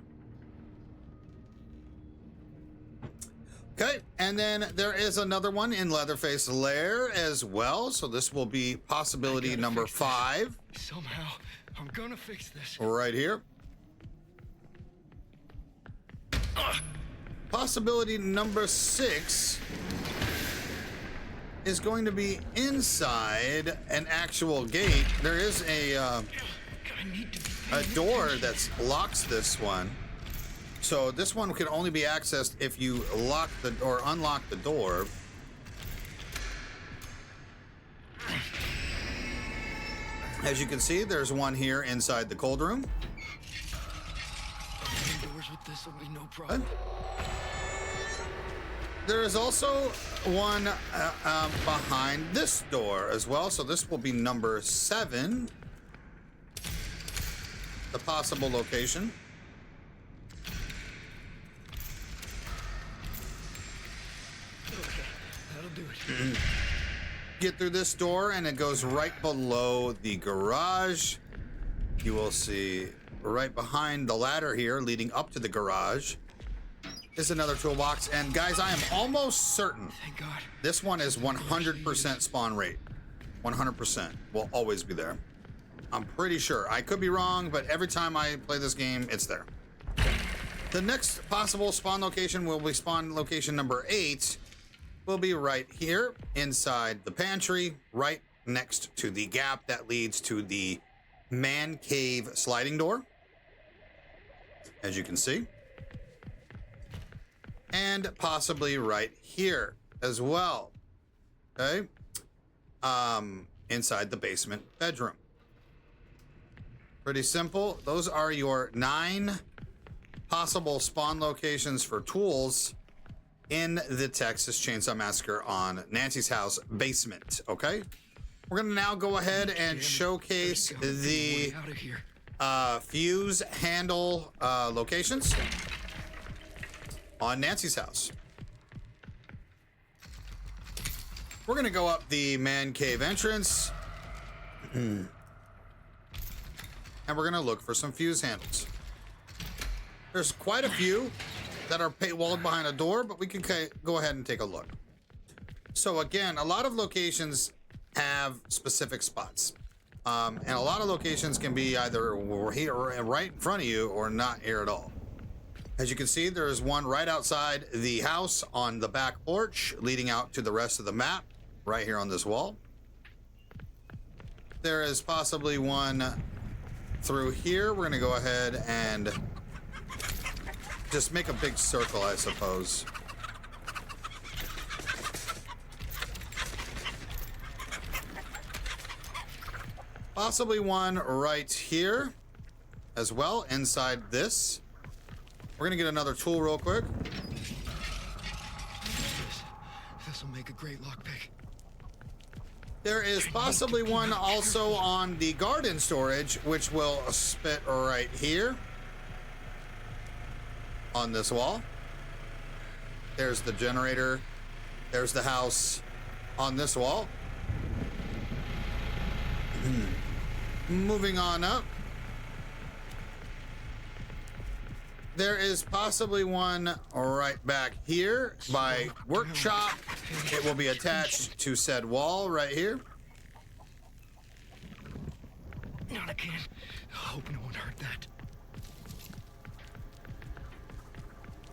Okay, and then there is another one in Leatherface Lair as well. So this will be possibility number 5. Somehow, I'm gonna fix this. Right here. Possibility number 6 is going to be inside an actual gate. There is a door that locks this one. So this one can only be accessed if you lock the or unlock the door. As you can see, there's one here inside the cold room. Doors with this will be no problem. There is also one behind this door as well. So this will be number 7. The possible location. Okay, that'll do it. Get through this door and it goes right below the garage. You will see right behind the ladder here leading up to the garage is another toolbox. And guys, I am almost certain Thank God. this one is 100% spawn rate. 100% will always be there. I'm pretty sure. I could be wrong, but every time I play this game, it's there. The next possible spawn location will be spawn location number 8. Will be right here inside the pantry, right next to the gap that leads to the man cave sliding door, as you can see. And possibly right here as well. Okay. Inside the basement bedroom. Pretty simple. Those are your 9 possible spawn locations for tools in the Texas Chainsaw Massacre on Nancy's house basement. Okay, we're gonna now go ahead and showcase the fuse handle locations on Nancy's house. We're gonna go up the man cave entrance and we're gonna look for some fuse handles. There's quite a few that are paywalled behind a door, but we can go ahead and take a look. So again, a lot of locations have specific spots. And a lot of locations can be either here or right in front of you or not here at all. As you can see, there's one right outside the house on the back porch leading out to the rest of the map right here on this wall. There is possibly one through here. We're gonna go ahead and just make a big circle, I suppose. Possibly one right here as well, inside this. We're gonna get another tool real quick. This will make a great lockpick. There is possibly one also on the garden storage, which will spit right here. on this wall. There's the generator. There's the house on this wall. Moving on up. There is possibly one right back here by workshop. It will be attached to said wall right here. Not again. I hope no one heard that.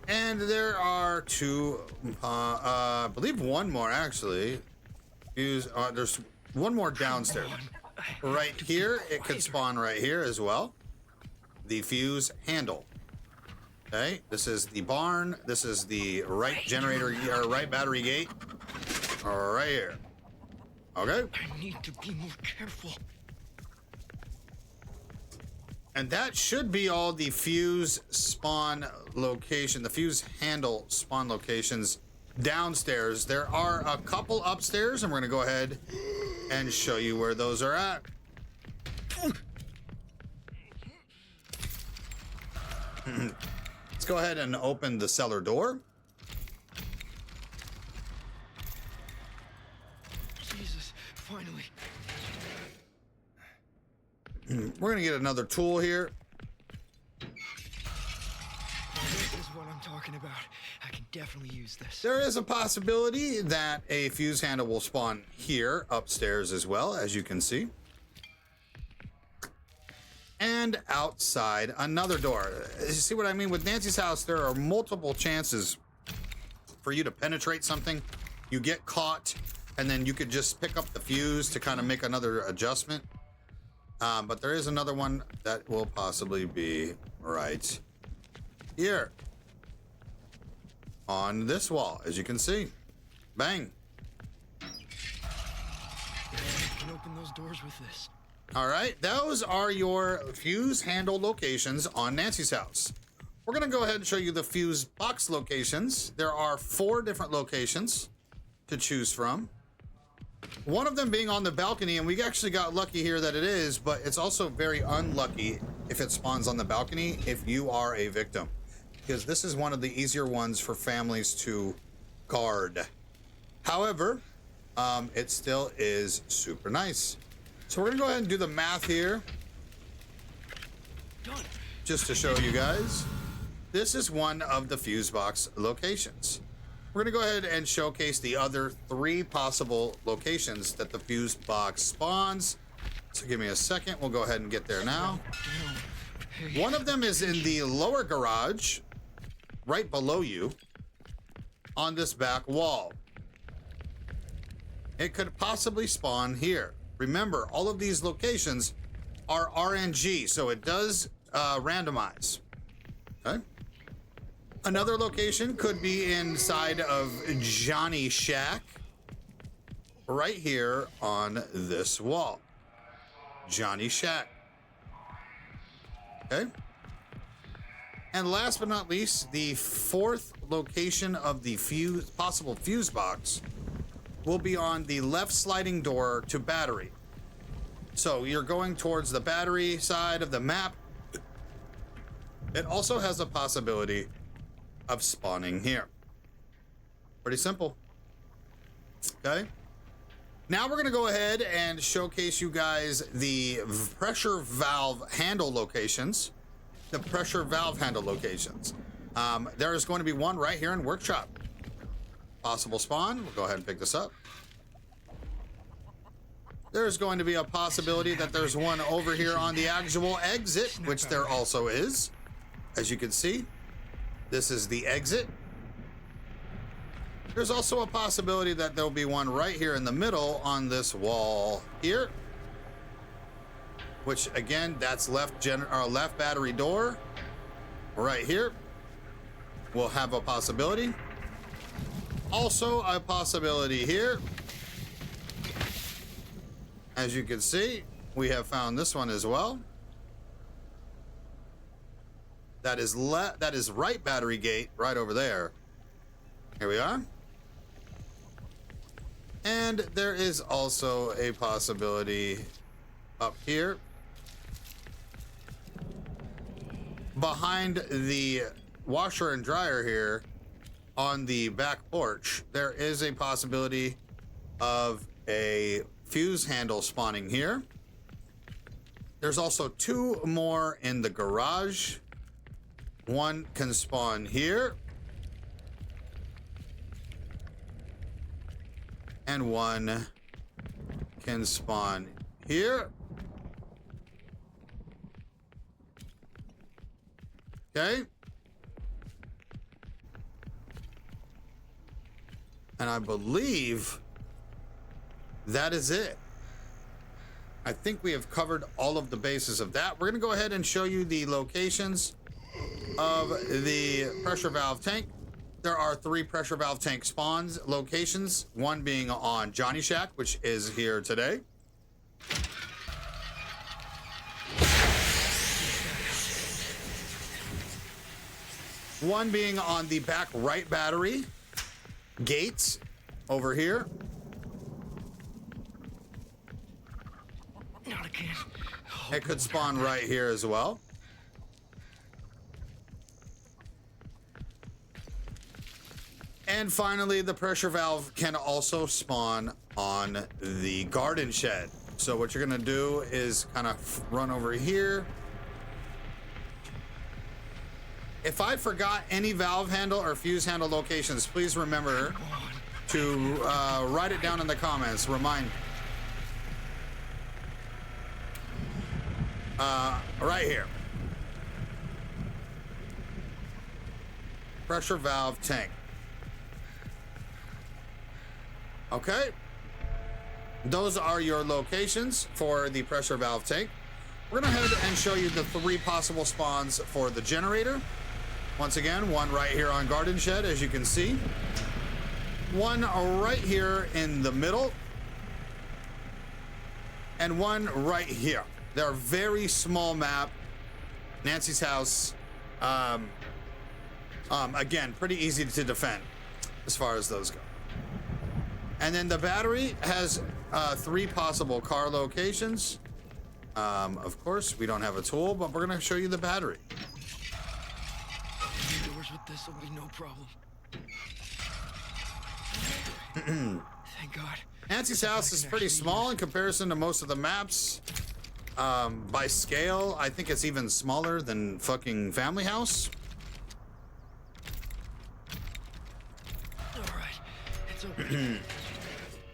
And there are two, I believe one more actually. There's one more downstairs. Right here, it could spawn right here as well. The fuse handle. Okay, this is the barn. This is the right generator, or right battery gate. Right here. Okay. I need to be more careful. And that should be all the fuse spawn location, the fuse handle spawn locations downstairs. There are a couple upstairs, and we're gonna go ahead and show you where those are at. Let's go ahead and open the cellar door. Jesus, finally. We're gonna get another tool here. This is what I'm talking about. I can definitely use this. There is a possibility that a fuse handle will spawn here upstairs as well, as you can see. And outside, another door. You see what I mean? With Nancy's house, there are multiple chances for you to penetrate something. You get caught, and then you could just pick up the fuse to kind of make another adjustment. But there is another one that will possibly be right here on this wall, as you can see. Bang. I can open those doors with this. All right, those are your fuse handle locations on Nancy's house. We're gonna go ahead and show you the fuse box locations. There are 4 different locations to choose from. One of them being on the balcony, and we actually got lucky here that it is, but it's also very unlucky if it spawns on the balcony if you are a victim, because this is one of the easier ones for families to guard. However, it still is super nice. So we're gonna go ahead and do the math here, just to show you guys. This is one of the fuse box locations. We're gonna go ahead and showcase the other 3 possible locations that the fuse box spawns. So give me a second, we'll go ahead and get there now. One of them is in the lower garage, right below you, on this back wall. It could possibly spawn here. Remember, all of these locations are RNG, so it does randomize. Okay. Another location could be inside of Johnny Shack, right here on this wall. Johnny Shack. Okay. And last but not least, the 4th location of the possible fuse box will be on the left sliding door to battery. So you're going towards the battery side of the map. It also has a possibility of spawning here. Pretty simple. Okay. Now we're gonna go ahead and showcase you guys the pressure valve handle locations. The pressure valve handle locations. There is going to be one right here in workshop. Possible spawn. We'll go ahead and pick this up. There's going to be a possibility that there's one over here on the actual exit, which there also is. As you can see, this is the exit. There's also a possibility that there'll be one right here in the middle on this wall here, which again, that's left battery door right here. We'll have a possibility. Also a possibility here. As you can see, we have found this one as well. That is right battery gate right over there. Here we are. And there is also a possibility up here behind the washer and dryer here on the back porch, there is a possibility of a fuse handle spawning here. There's also 2 more in the garage. One can spawn here. And one can spawn here. Okay. And I believe that is it. I think we have covered all of the bases of that. We're going to go ahead and show you the locations of the pressure valve tank. There are 3 pressure valve tank spawns locations, one being on Johnny Shack, which is here today. One being on the back right battery gates over here. Not again. It could spawn right here as well. And finally, the pressure valve can also spawn on the garden shed. So what you're gonna do is kind of run over here. If I forgot any valve handle or fuse handle locations, please remember to write it down in the comments. Remind. Right here. Pressure valve tank. Okay. Those are your locations for the pressure valve tank. We're gonna head and show you the 3 possible spawns for the generator. Once again, one right here on garden shed, as you can see. One right here in the middle. And one right here. They're a very small map. Nancy's house. Again, pretty easy to defend as far as those go. And then the battery has 3 possible car locations. Of course, we don't have a tool, but we're gonna show you the battery. Doors with this will be no problem. Thank God. Nancy's house is pretty small in comparison to most of the maps. By scale, I think it's even smaller than fucking Family House. All right, it's open.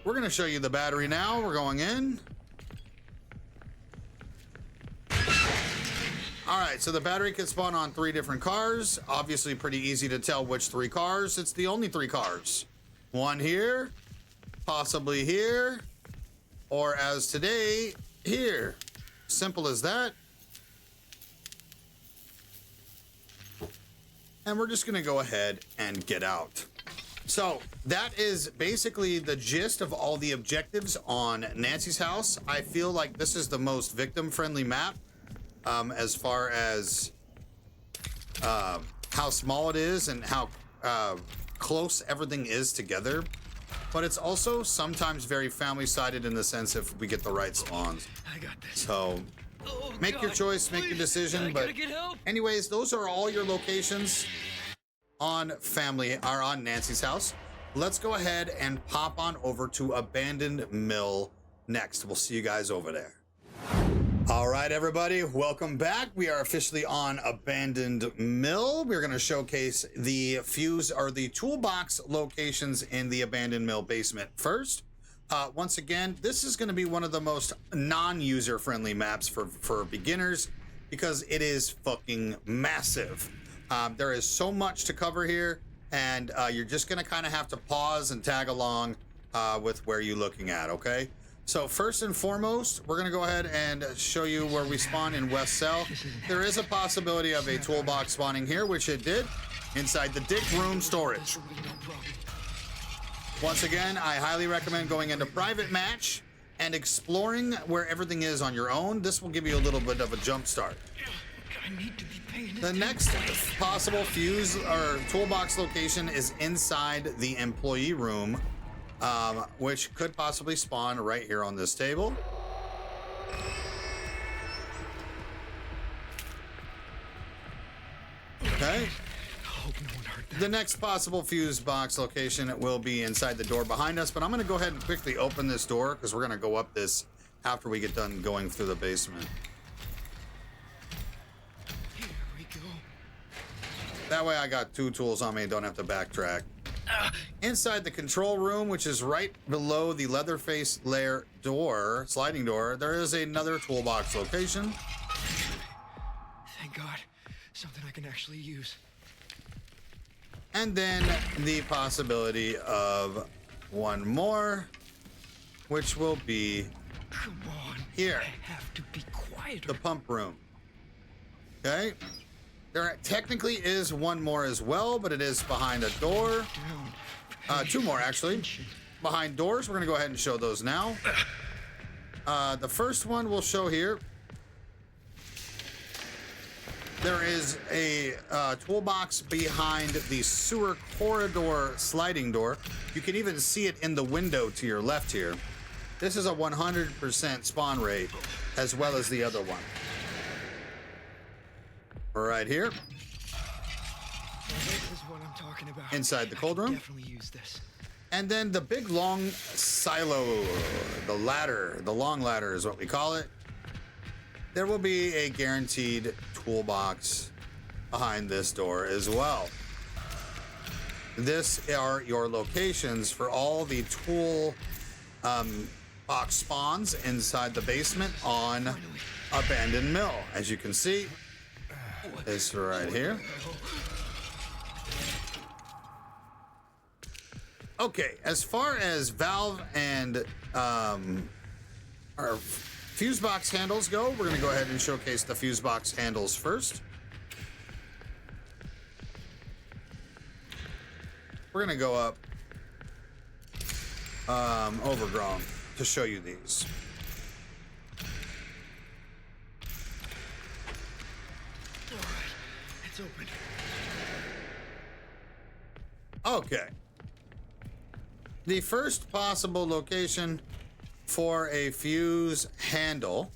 We're gonna show you the battery now. We're going in. All right, so the battery can spawn on 3 different cars. Obviously pretty easy to tell which 3 cars. It's the only 3 cars. One here, possibly here, or as today, here. Simple as that. And we're just gonna go ahead and get out. So that is basically the gist of all the objectives on Nancy's house. I feel like this is the most victim-friendly map as far as how small it is and how close everything is together. But it's also sometimes very family-sided in the sense if we get the right spawns. I got this. So make your choice, make your decision. But anyways, those are all your locations on on Nancy's house. Let's go ahead and pop on over to Abandoned Mill next. We'll see you guys over there. All right, everybody, welcome back. We are officially on Abandoned Mill. We're going to showcase the fuse or the toolbox locations in the Abandoned Mill basement first. Once again, this is going to be one of the most non-user friendly maps for beginners because it is fucking massive. There is so much to cover here, and you're just going to kind of have to pause and tag along with where you're looking at, okay? So first and foremost, we're going to go ahead and show you where we spawn in West Cell. There is a possibility of a toolbox spawning here, which it did, inside the Dick Room storage. Once again, I highly recommend going into private match and exploring where everything is on your own. This will give you a little bit of a jump start. The next possible fuse or toolbox location is inside the employee room, which could possibly spawn right here on this table. Okay. The next possible fuse box location will be inside the door behind us, but I'm going to go ahead and quickly open this door because we're going to go up this after we get done going through the basement. Here we go. That way I got 2 tools on me and don't have to backtrack. Inside the control room, which is right below the Leatherface lair door, sliding door, there is another toolbox location. Thank God. Something I can actually use. And then the possibility of one more, which will be Come on. here, I have to be quieter. the pump room. Okay? There technically is one more as well, but it is behind a door. Down. 2 more, actually. Behind doors. We're going to go ahead and show those now. The first one we'll show here. There is a toolbox behind the sewer corridor sliding door. You can even see it in the window to your left here. This is a 100% spawn rate, as well as the other one. Right here. Now this is what I'm talking about. Inside the cold I can room. definitely use this. And then the big long silo, the ladder, the long ladder is what we call it. There will be a guaranteed toolbox behind this door as well. This are your locations for all the tool box spawns inside the basement on Abandoned Mill. As you can see, it's right here. Okay, as far as valve and our fuse box handles go, we're going to go ahead and showcase the fuse box handles first. We're going to go up overgrown to show you these. All right, it's open. Okay. The first possible location for a fuse handle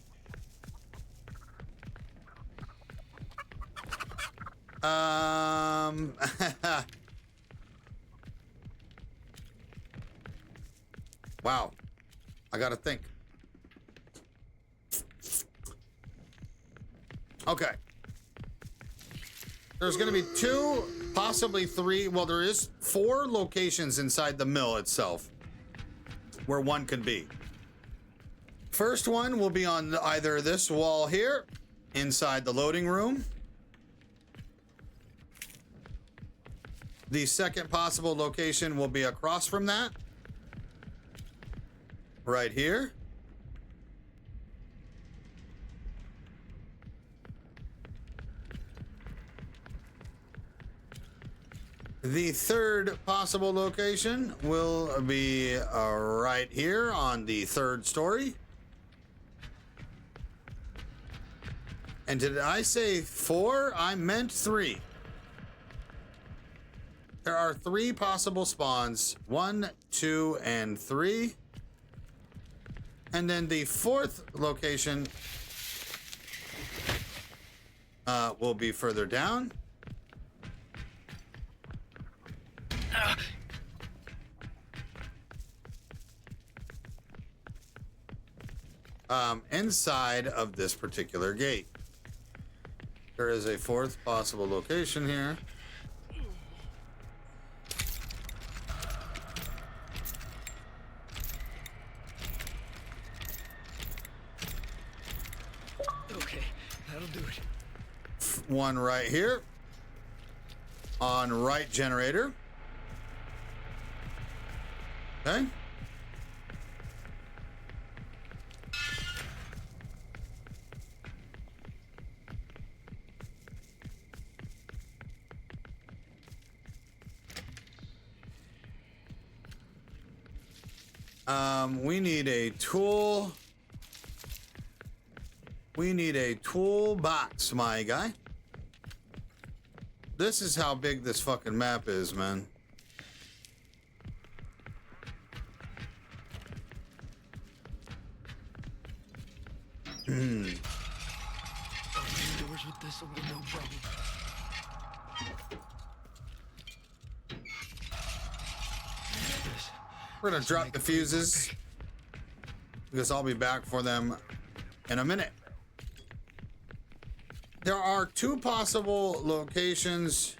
wow, I gotta think. Okay, there's gonna be 2, possibly 3, well, there is 4 locations inside the mill itself where one could be. First one will be on either this wall here, inside the loading room. The second possible location will be across from that, right here. The third possible location will be right here on the 3rd story. And did I say 4? I meant 3. There are 3 possible spawns, 1, 2, and 3. And then the 4th location will be further down. Inside of this particular gate. There is a 4th possible location here. Okay, that'll do it. One right here on right generator. Okay. We need a tool. We need a toolbox, my guy. This is how big this fucking map is, man. Doors with this will be no problem. We're gonna drop the fuses because I'll be back for them in a minute. There are 2 possible locations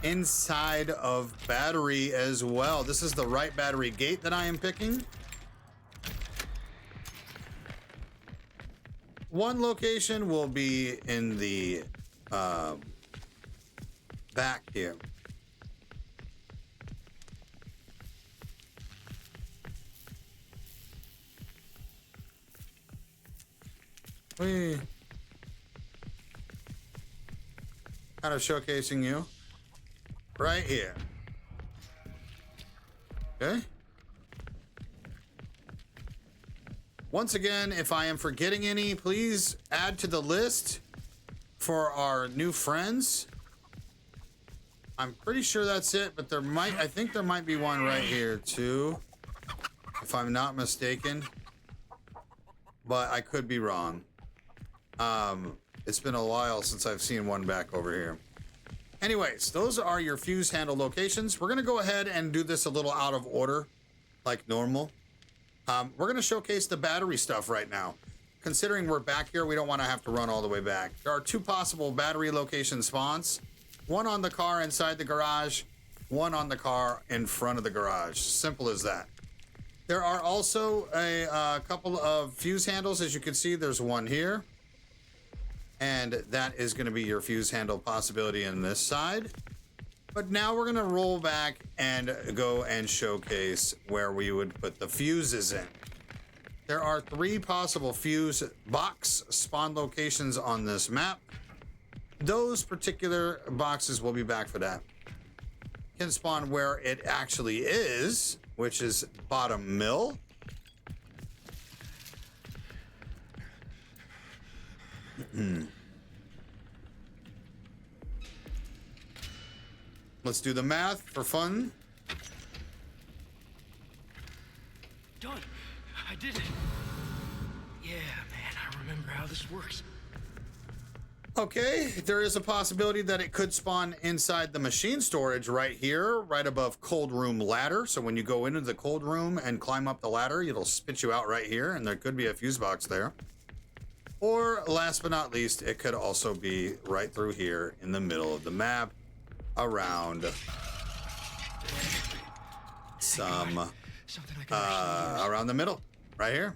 inside of battery as well. This is the right battery gate that I am picking. One location will be in the back here. Kind of showcasing you right here. Okay. Once again, if I am forgetting any, please add to the list for our new friends. I'm pretty sure that's it, but I think there might be one right here too, if I'm not mistaken, but I could be wrong. It's been a while since I've seen one back over here. Anyways, those are your fuse handle locations. We're gonna go ahead and do this a little out of order, like normal. We're gonna showcase the battery stuff right now. Considering we're back here, we don't wanna have to run all the way back. There are 2 possible battery location spawns. One on the car inside the garage, one on the car in front of the garage. Simple as that. There are also a couple of fuse handles. As you can see, there's one here. And that is going to be your fuse handle possibility in this side. But now we're going to roll back and go and showcase where we would put the fuses in. There are 3 possible fuse box spawn locations on this map. Those particular boxes will be back for that. Can spawn where it actually is, which is bottom mill. Let's do the math for fun. Done. I did it. Yeah, man, I remember how this works. Okay, there is a possibility that it could spawn inside the machine storage right here, right above cold room ladder. So when you go into the cold room and climb up the ladder, it'll spit you out right here, and there could be a fuse box there. Or last but not least, it could also be right through here in the middle of the map, around around the middle, right here.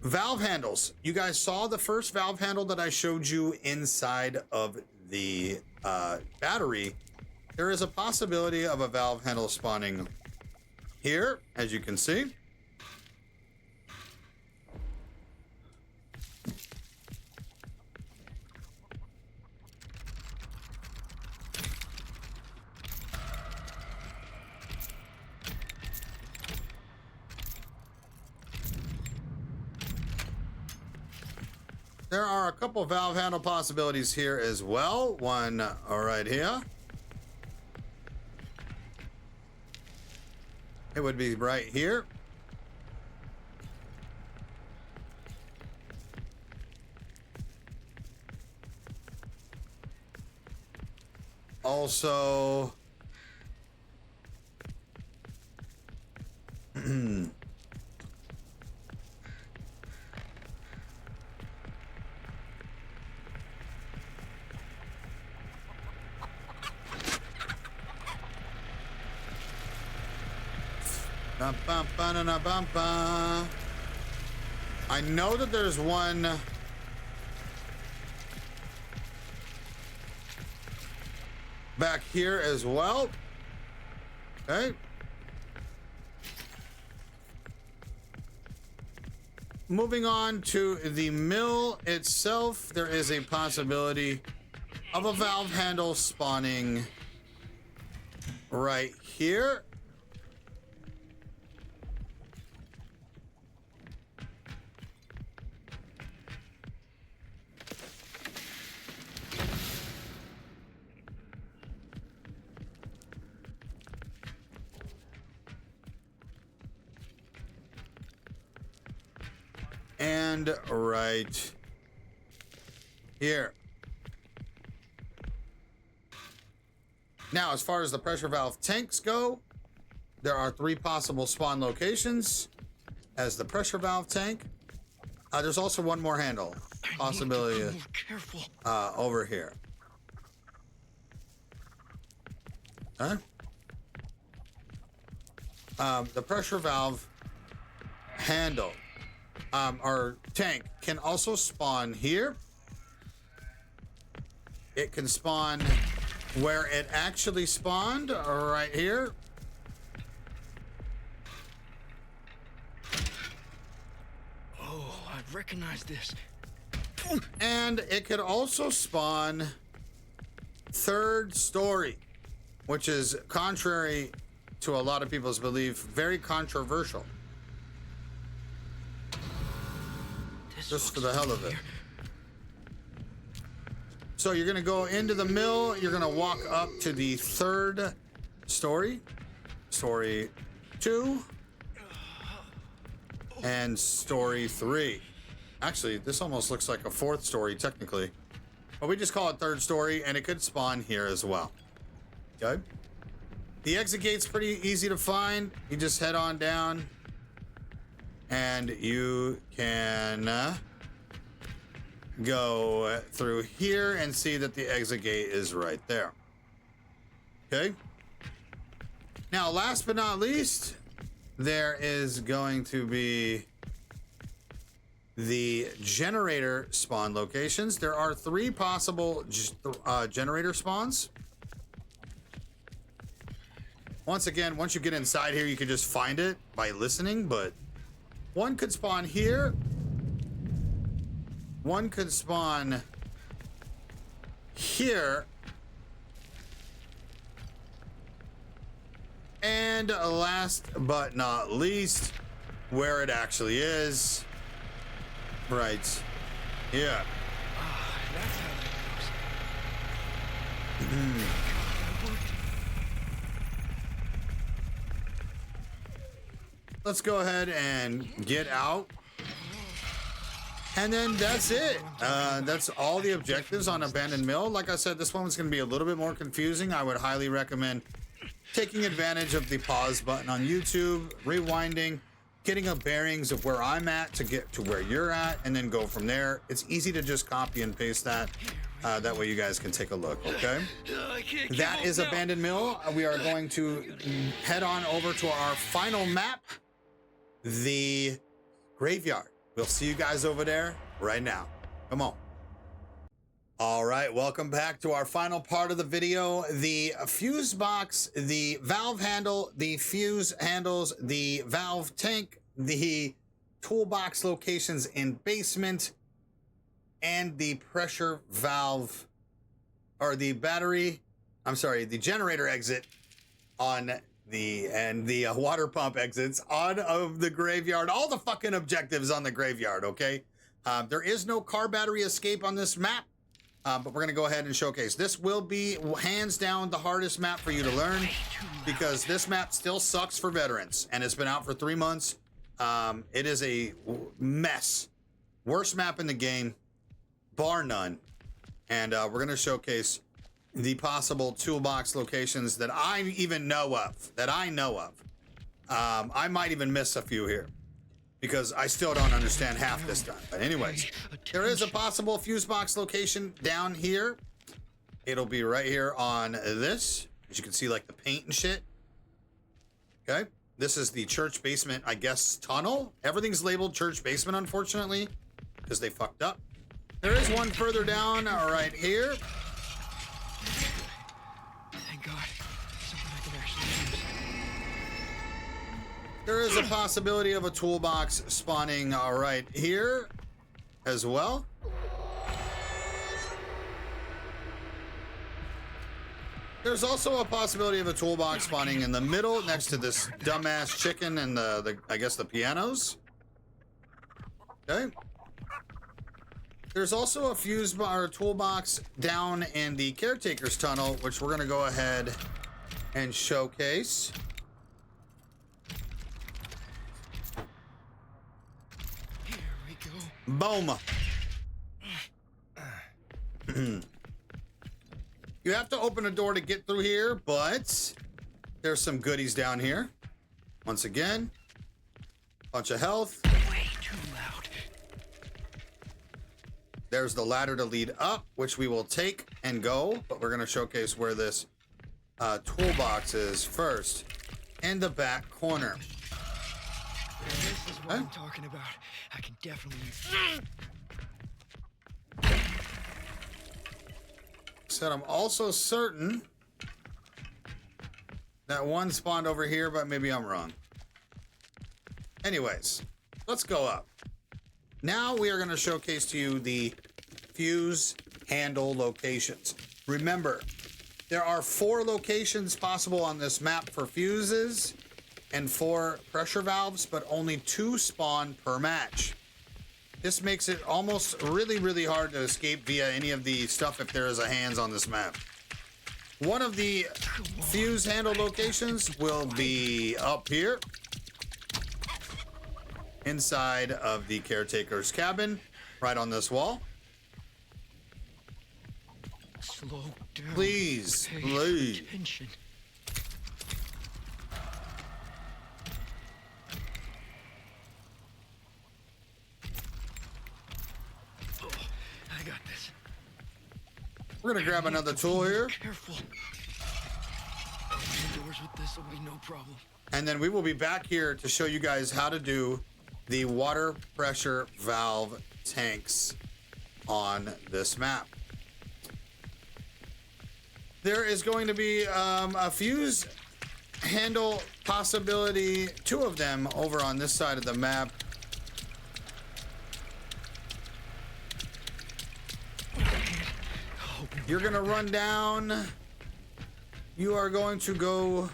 Valve handles. You guys saw the first valve handle that I showed you inside of the battery. There is a possibility of a valve handle spawning here, as you can see. There are a couple valve handle possibilities here as well. One right here. It would be right here. Also, I know that there's one back here as well. Okay. Moving on to the mill itself, there is a possibility of a valve handle spawning right here. And right here. Now, as far as the pressure valve tanks go, there are 3 possible spawn locations as the pressure valve tank. There's also one more handle possibility over here. Huh? The pressure valve handle or tank can also spawn here. It can spawn where it actually spawned, right here. Oh, I recognize this. And it could also spawn 3rd story, which is contrary to a lot of people's belief, very controversial. Just for the hell of it. So you're gonna go into the mill, you're gonna walk up to the 3rd story, story 2, and story 3. Actually, this almost looks like a 4th story technically, but we just call it 3rd story, and it could spawn here as well. Okay. The exit gate's pretty easy to find. You just head on down, and you can go through here and see that the exit gate is right there. Okay. Now, last but not least, there is going to be the generator spawn locations. There are 3 possible generator spawns. Once again, once you get inside here, you can just find it by listening, but one could spawn here. One could spawn here. And last but not least, where it actually is, right here. That's how that goes. Let's go ahead and get out. And then that's it. That's all the objectives on Abandoned Mill. Like I said, this one was going to be a little bit more confusing. I would highly recommend taking advantage of the pause button on YouTube, rewinding, getting a bearings of where I'm at to get to where you're at, and then go from there. It's easy to just copy and paste that. That way you guys can take a look, okay? That is Abandoned Mill. We are going to head on over to our final map, the graveyard. We'll see you guys over there right now. Come on. All right, welcome back to our final part of the video. The fuse box, the valve handle, the fuse handles, the valve tank, the toolbox locations in basement, and the pressure valve, or the battery, I'm sorry, the generator exit on the water pump exits on of the graveyard. All the fucking objectives on the graveyard, okay? There is no car battery escape on this map, but we're gonna go ahead and showcase. This will be hands down the hardest map for you to learn, because this map still sucks for veterans, and it's been out for 3 months. It is a mess. Worst map in the game, bar none. And we're gonna showcase the possible toolbox locations that I even know of, I might even miss a few here because I still don't understand half this time. But anyways, there is a possible fuse box location down here. It'll be right here on this. As you can see, like the paint and shit. Okay. This is the church basement, I guess, tunnel. Everything's labeled church basement, unfortunately, because they fucked up. There is one further down right here. Thank God. Something I can actually use. There is a possibility of a toolbox spawning right here as well. There's also a possibility of a toolbox spawning in the middle next to this dumbass chicken and the I guess the pianos. Okay. There's also a fuse bar toolbox down in the caretaker's tunnel, which we're gonna go ahead and showcase. Here we go. Boom. You have to open a door to get through here, but there's some goodies down here. Once again, bunch of health. Way too loud. There's the ladder to lead up, which we will take and go, but we're going to showcase where this toolbox is first. In the back corner. This is what I'm talking about. I can definitely... Said I'm also certain that one spawned over here, but maybe I'm wrong. Anyways, let's go up. Now we are going to showcase to you the fuse handle locations. Remember, there are 4 locations possible on this map for fuses and 4 pressure valves, but only 2 spawn per match. This makes it almost really hard to escape via any of the stuff if there is a hands on this map. One of the fuse handle locations will be up here inside of the caretaker's cabin, right on this wall. Slow down. Please, Pay please. attention. Oh, I got this. We're gonna grab another tool here, Careful. Doors with this will be no problem. and then we will be back here to show you guys how to do the water pressure valve tanks on this map. There is going to be a fuse handle possibility, 2 of them over on this side of the map. You're gonna run down. You are going to go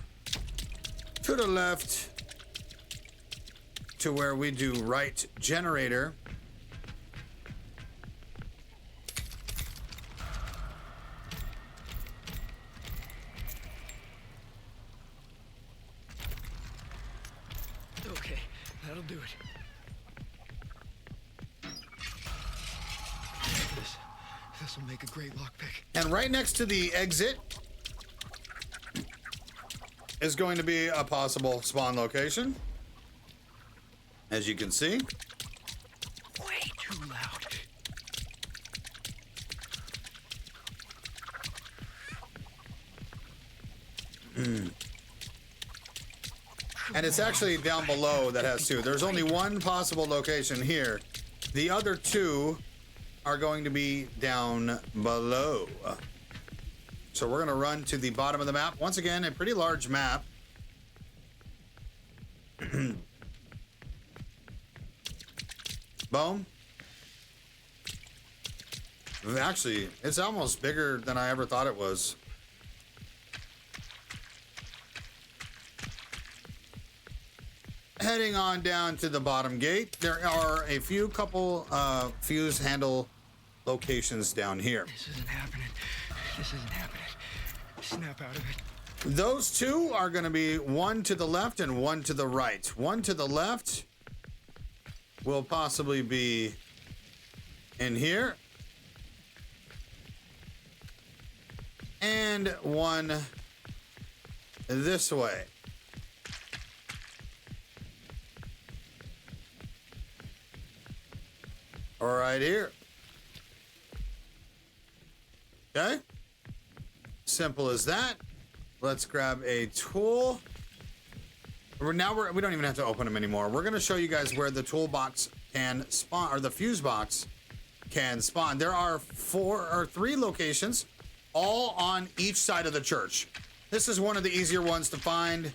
to the left to where we do right generator. Okay, that'll do it. This will make a great lockpick. And right next to the exit is going to be a possible spawn location. As you can see. Way too loud. And it's actually down below that has 2. There's only one possible location here. The other 2 are going to be down below. So we're going to run to the bottom of the map. Once again, a pretty large map. Boom. Actually, it's almost bigger than I ever thought it was. Heading on down to the bottom gate, there are a couple fuse handle locations down here. This isn't happening. This isn't happening. Snap out of it. Those 2 are going to be one to the left and one to the right. One to the left will possibly be in here. And one this way. Right here. Okay. Simple as that. Let's grab a tool. We don't even have to open them anymore. We're going to show you guys where the toolbox can spawn, or the fuse box can spawn. There are 3 locations, all on each side of the church. This is one of the easier ones to find.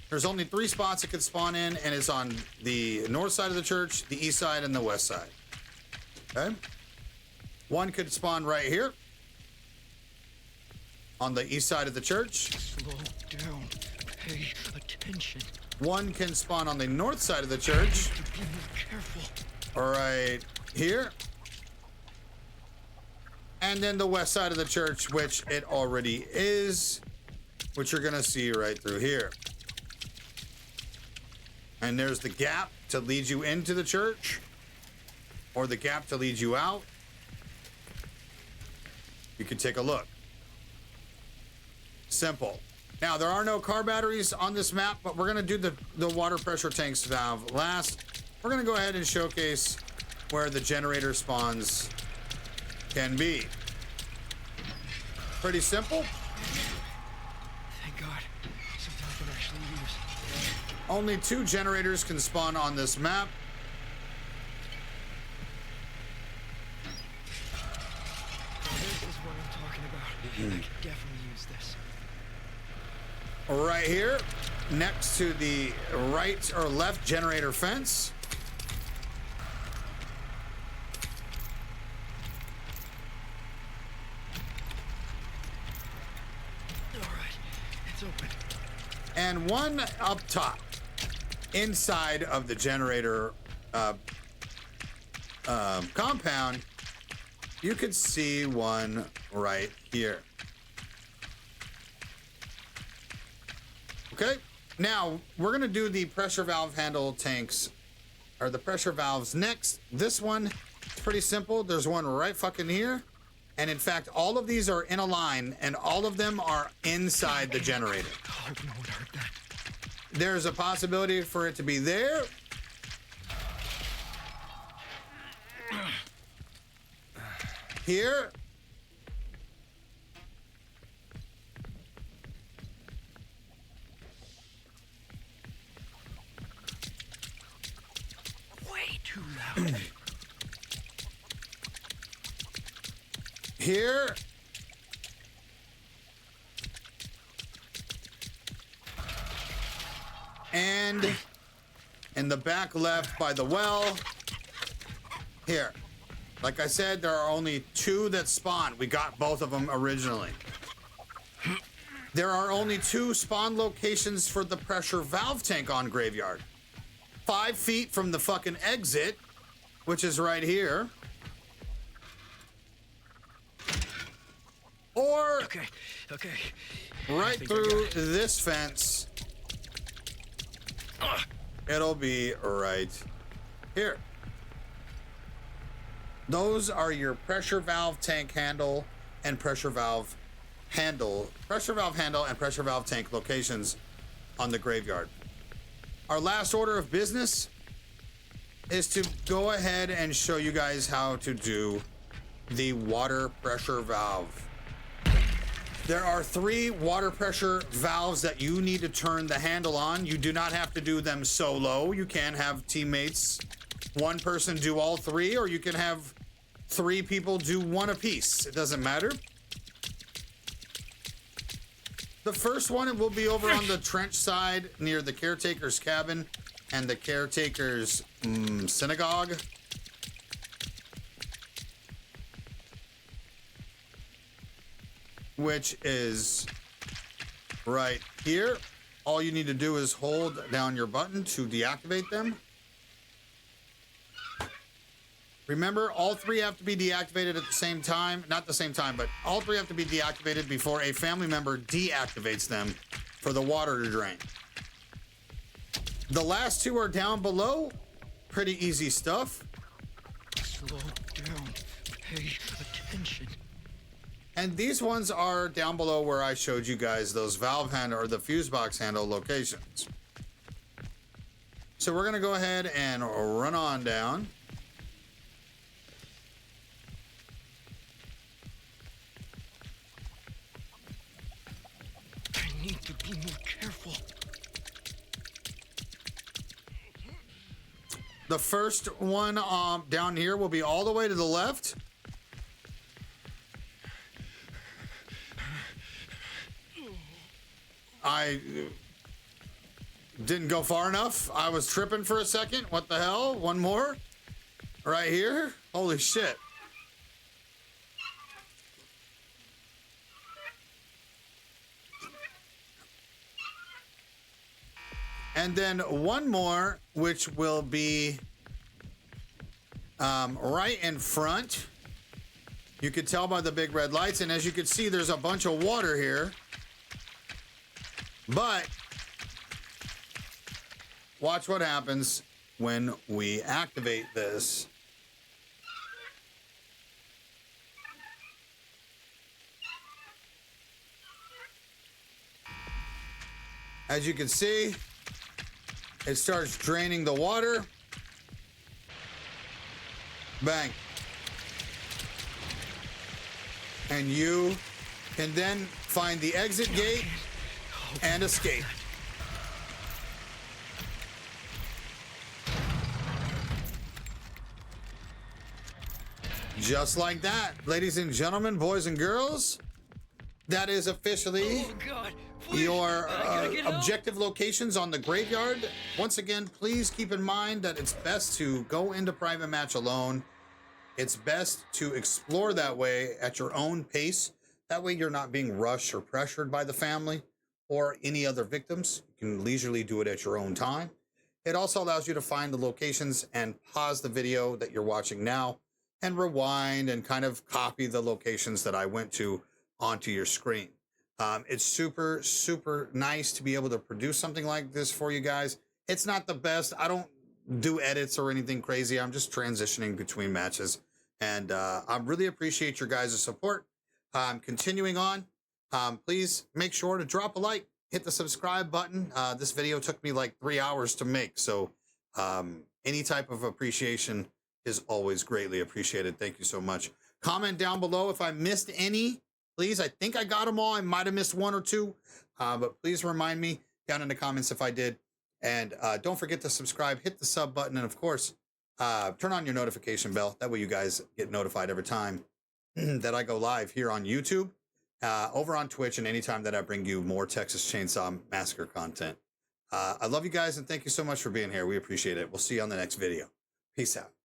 There's only 3 spots it could spawn in, and it's on the north side of the church, the east side, and the west side. Okay. One could spawn right here on the east side of the church. Slow down. Pay attention. One can spawn on the north side of the church. Be more careful. Right here. And then the west side of the church, which it already is, which you're gonna see right through here. And there's the gap to lead you into the church, or the gap to lead you out. You can take a look. simple. Now, there are no car batteries on this map, but we're gonna do the water pressure tanks valve last. We're gonna go ahead and showcase where the generator spawns can be. Pretty simple. Thank God. Something I can actually use. Only 2 generators can spawn on this map. This is what I'm talking about. I could definitely use this. Right here, next to the right or left generator fence. All right, it's open. And one up top, inside of the generator compound. You could see one right here. Okay, now we're gonna do the pressure valve handle tanks, or the pressure valves next. This one is pretty simple. There's one right fucking here. And in fact, all of these are in a line, and all of them are inside the generator. I hope no one heard that. There's a possibility for it to be there. Here. Way too loud. Here. And in the back left by the well. Here. Like I said, there are only 2 that spawn. We got both of them originally. There are only 2 spawn locations for the pressure valve tank on Graveyard. 5 feet from the fucking exit, which is right here. Or Okay. right through this fence. It'll be right here. Those are your pressure valve tank handle and pressure valve handle and pressure valve tank locations on the Graveyard. Our last order of business is to go ahead and show you guys how to do the water pressure valve. There are 3 water pressure valves that you need to turn the handle on. You do not have to do them solo. You can have teammates, one person do all 3, or you can have 3 people do 1 apiece. It doesn't matter. The first one will be over on the trench side near the caretaker's cabin and the caretaker's synagogue. Which is right here. All you need to do is hold down your button to deactivate them. Remember, all 3 have to be deactivated at the same time. Not the same time, but all 3 have to be deactivated before a family member deactivates them for the water to drain. The last 2 are down below. Pretty easy stuff. Slow down. Pay attention. And these ones are down below where I showed you guys those valve handle or the fuse box handle locations. So we're gonna go ahead and run on down. I need to be more careful. The first one down here will be all the way to the left. I didn't go far enough. I was tripping for a second. What the hell? One more? Right here? Holy shit. And then one more, which will be right in front. You can tell by the big red lights. And as you can see, there's a bunch of water here. But watch what happens when we activate this. As you can see, it starts draining the water. Bang. And you can then find the exit gate and escape. Just like that, ladies and gentlemen, boys and girls, that is officially your objective locations on the graveyard. Once again, please keep in mind that it's best to go into private match alone. It's best to explore that way at your own pace. That way you're not being rushed or pressured by the family or any other victims. You can leisurely do it at your own time. It also allows you to find the locations and pause the video that you're watching now and rewind and kind of copy the locations that I went to onto your screen. It's super, super nice to be able to produce something like this for you guys. It's not the best. I don't do edits or anything crazy. I'm just transitioning between matches. And I really appreciate your guys' support. Continuing on, please make sure to drop a like, hit the subscribe button. This video took me like 3 hours to make. So any type of appreciation is always greatly appreciated. Thank you so much. Comment down below if I missed any, please. I think I got them all. I might have missed one or two, but please remind me down in the comments if I did. And don't forget to subscribe, hit the sub button, and of course, turn on your notification bell. That way you guys get notified every time that I go live here on YouTube, over on Twitch, and anytime that I bring you more Texas Chainsaw Massacre content. I love you guys, and thank you so much for being here. We appreciate it. We'll see you on the next video. Peace out.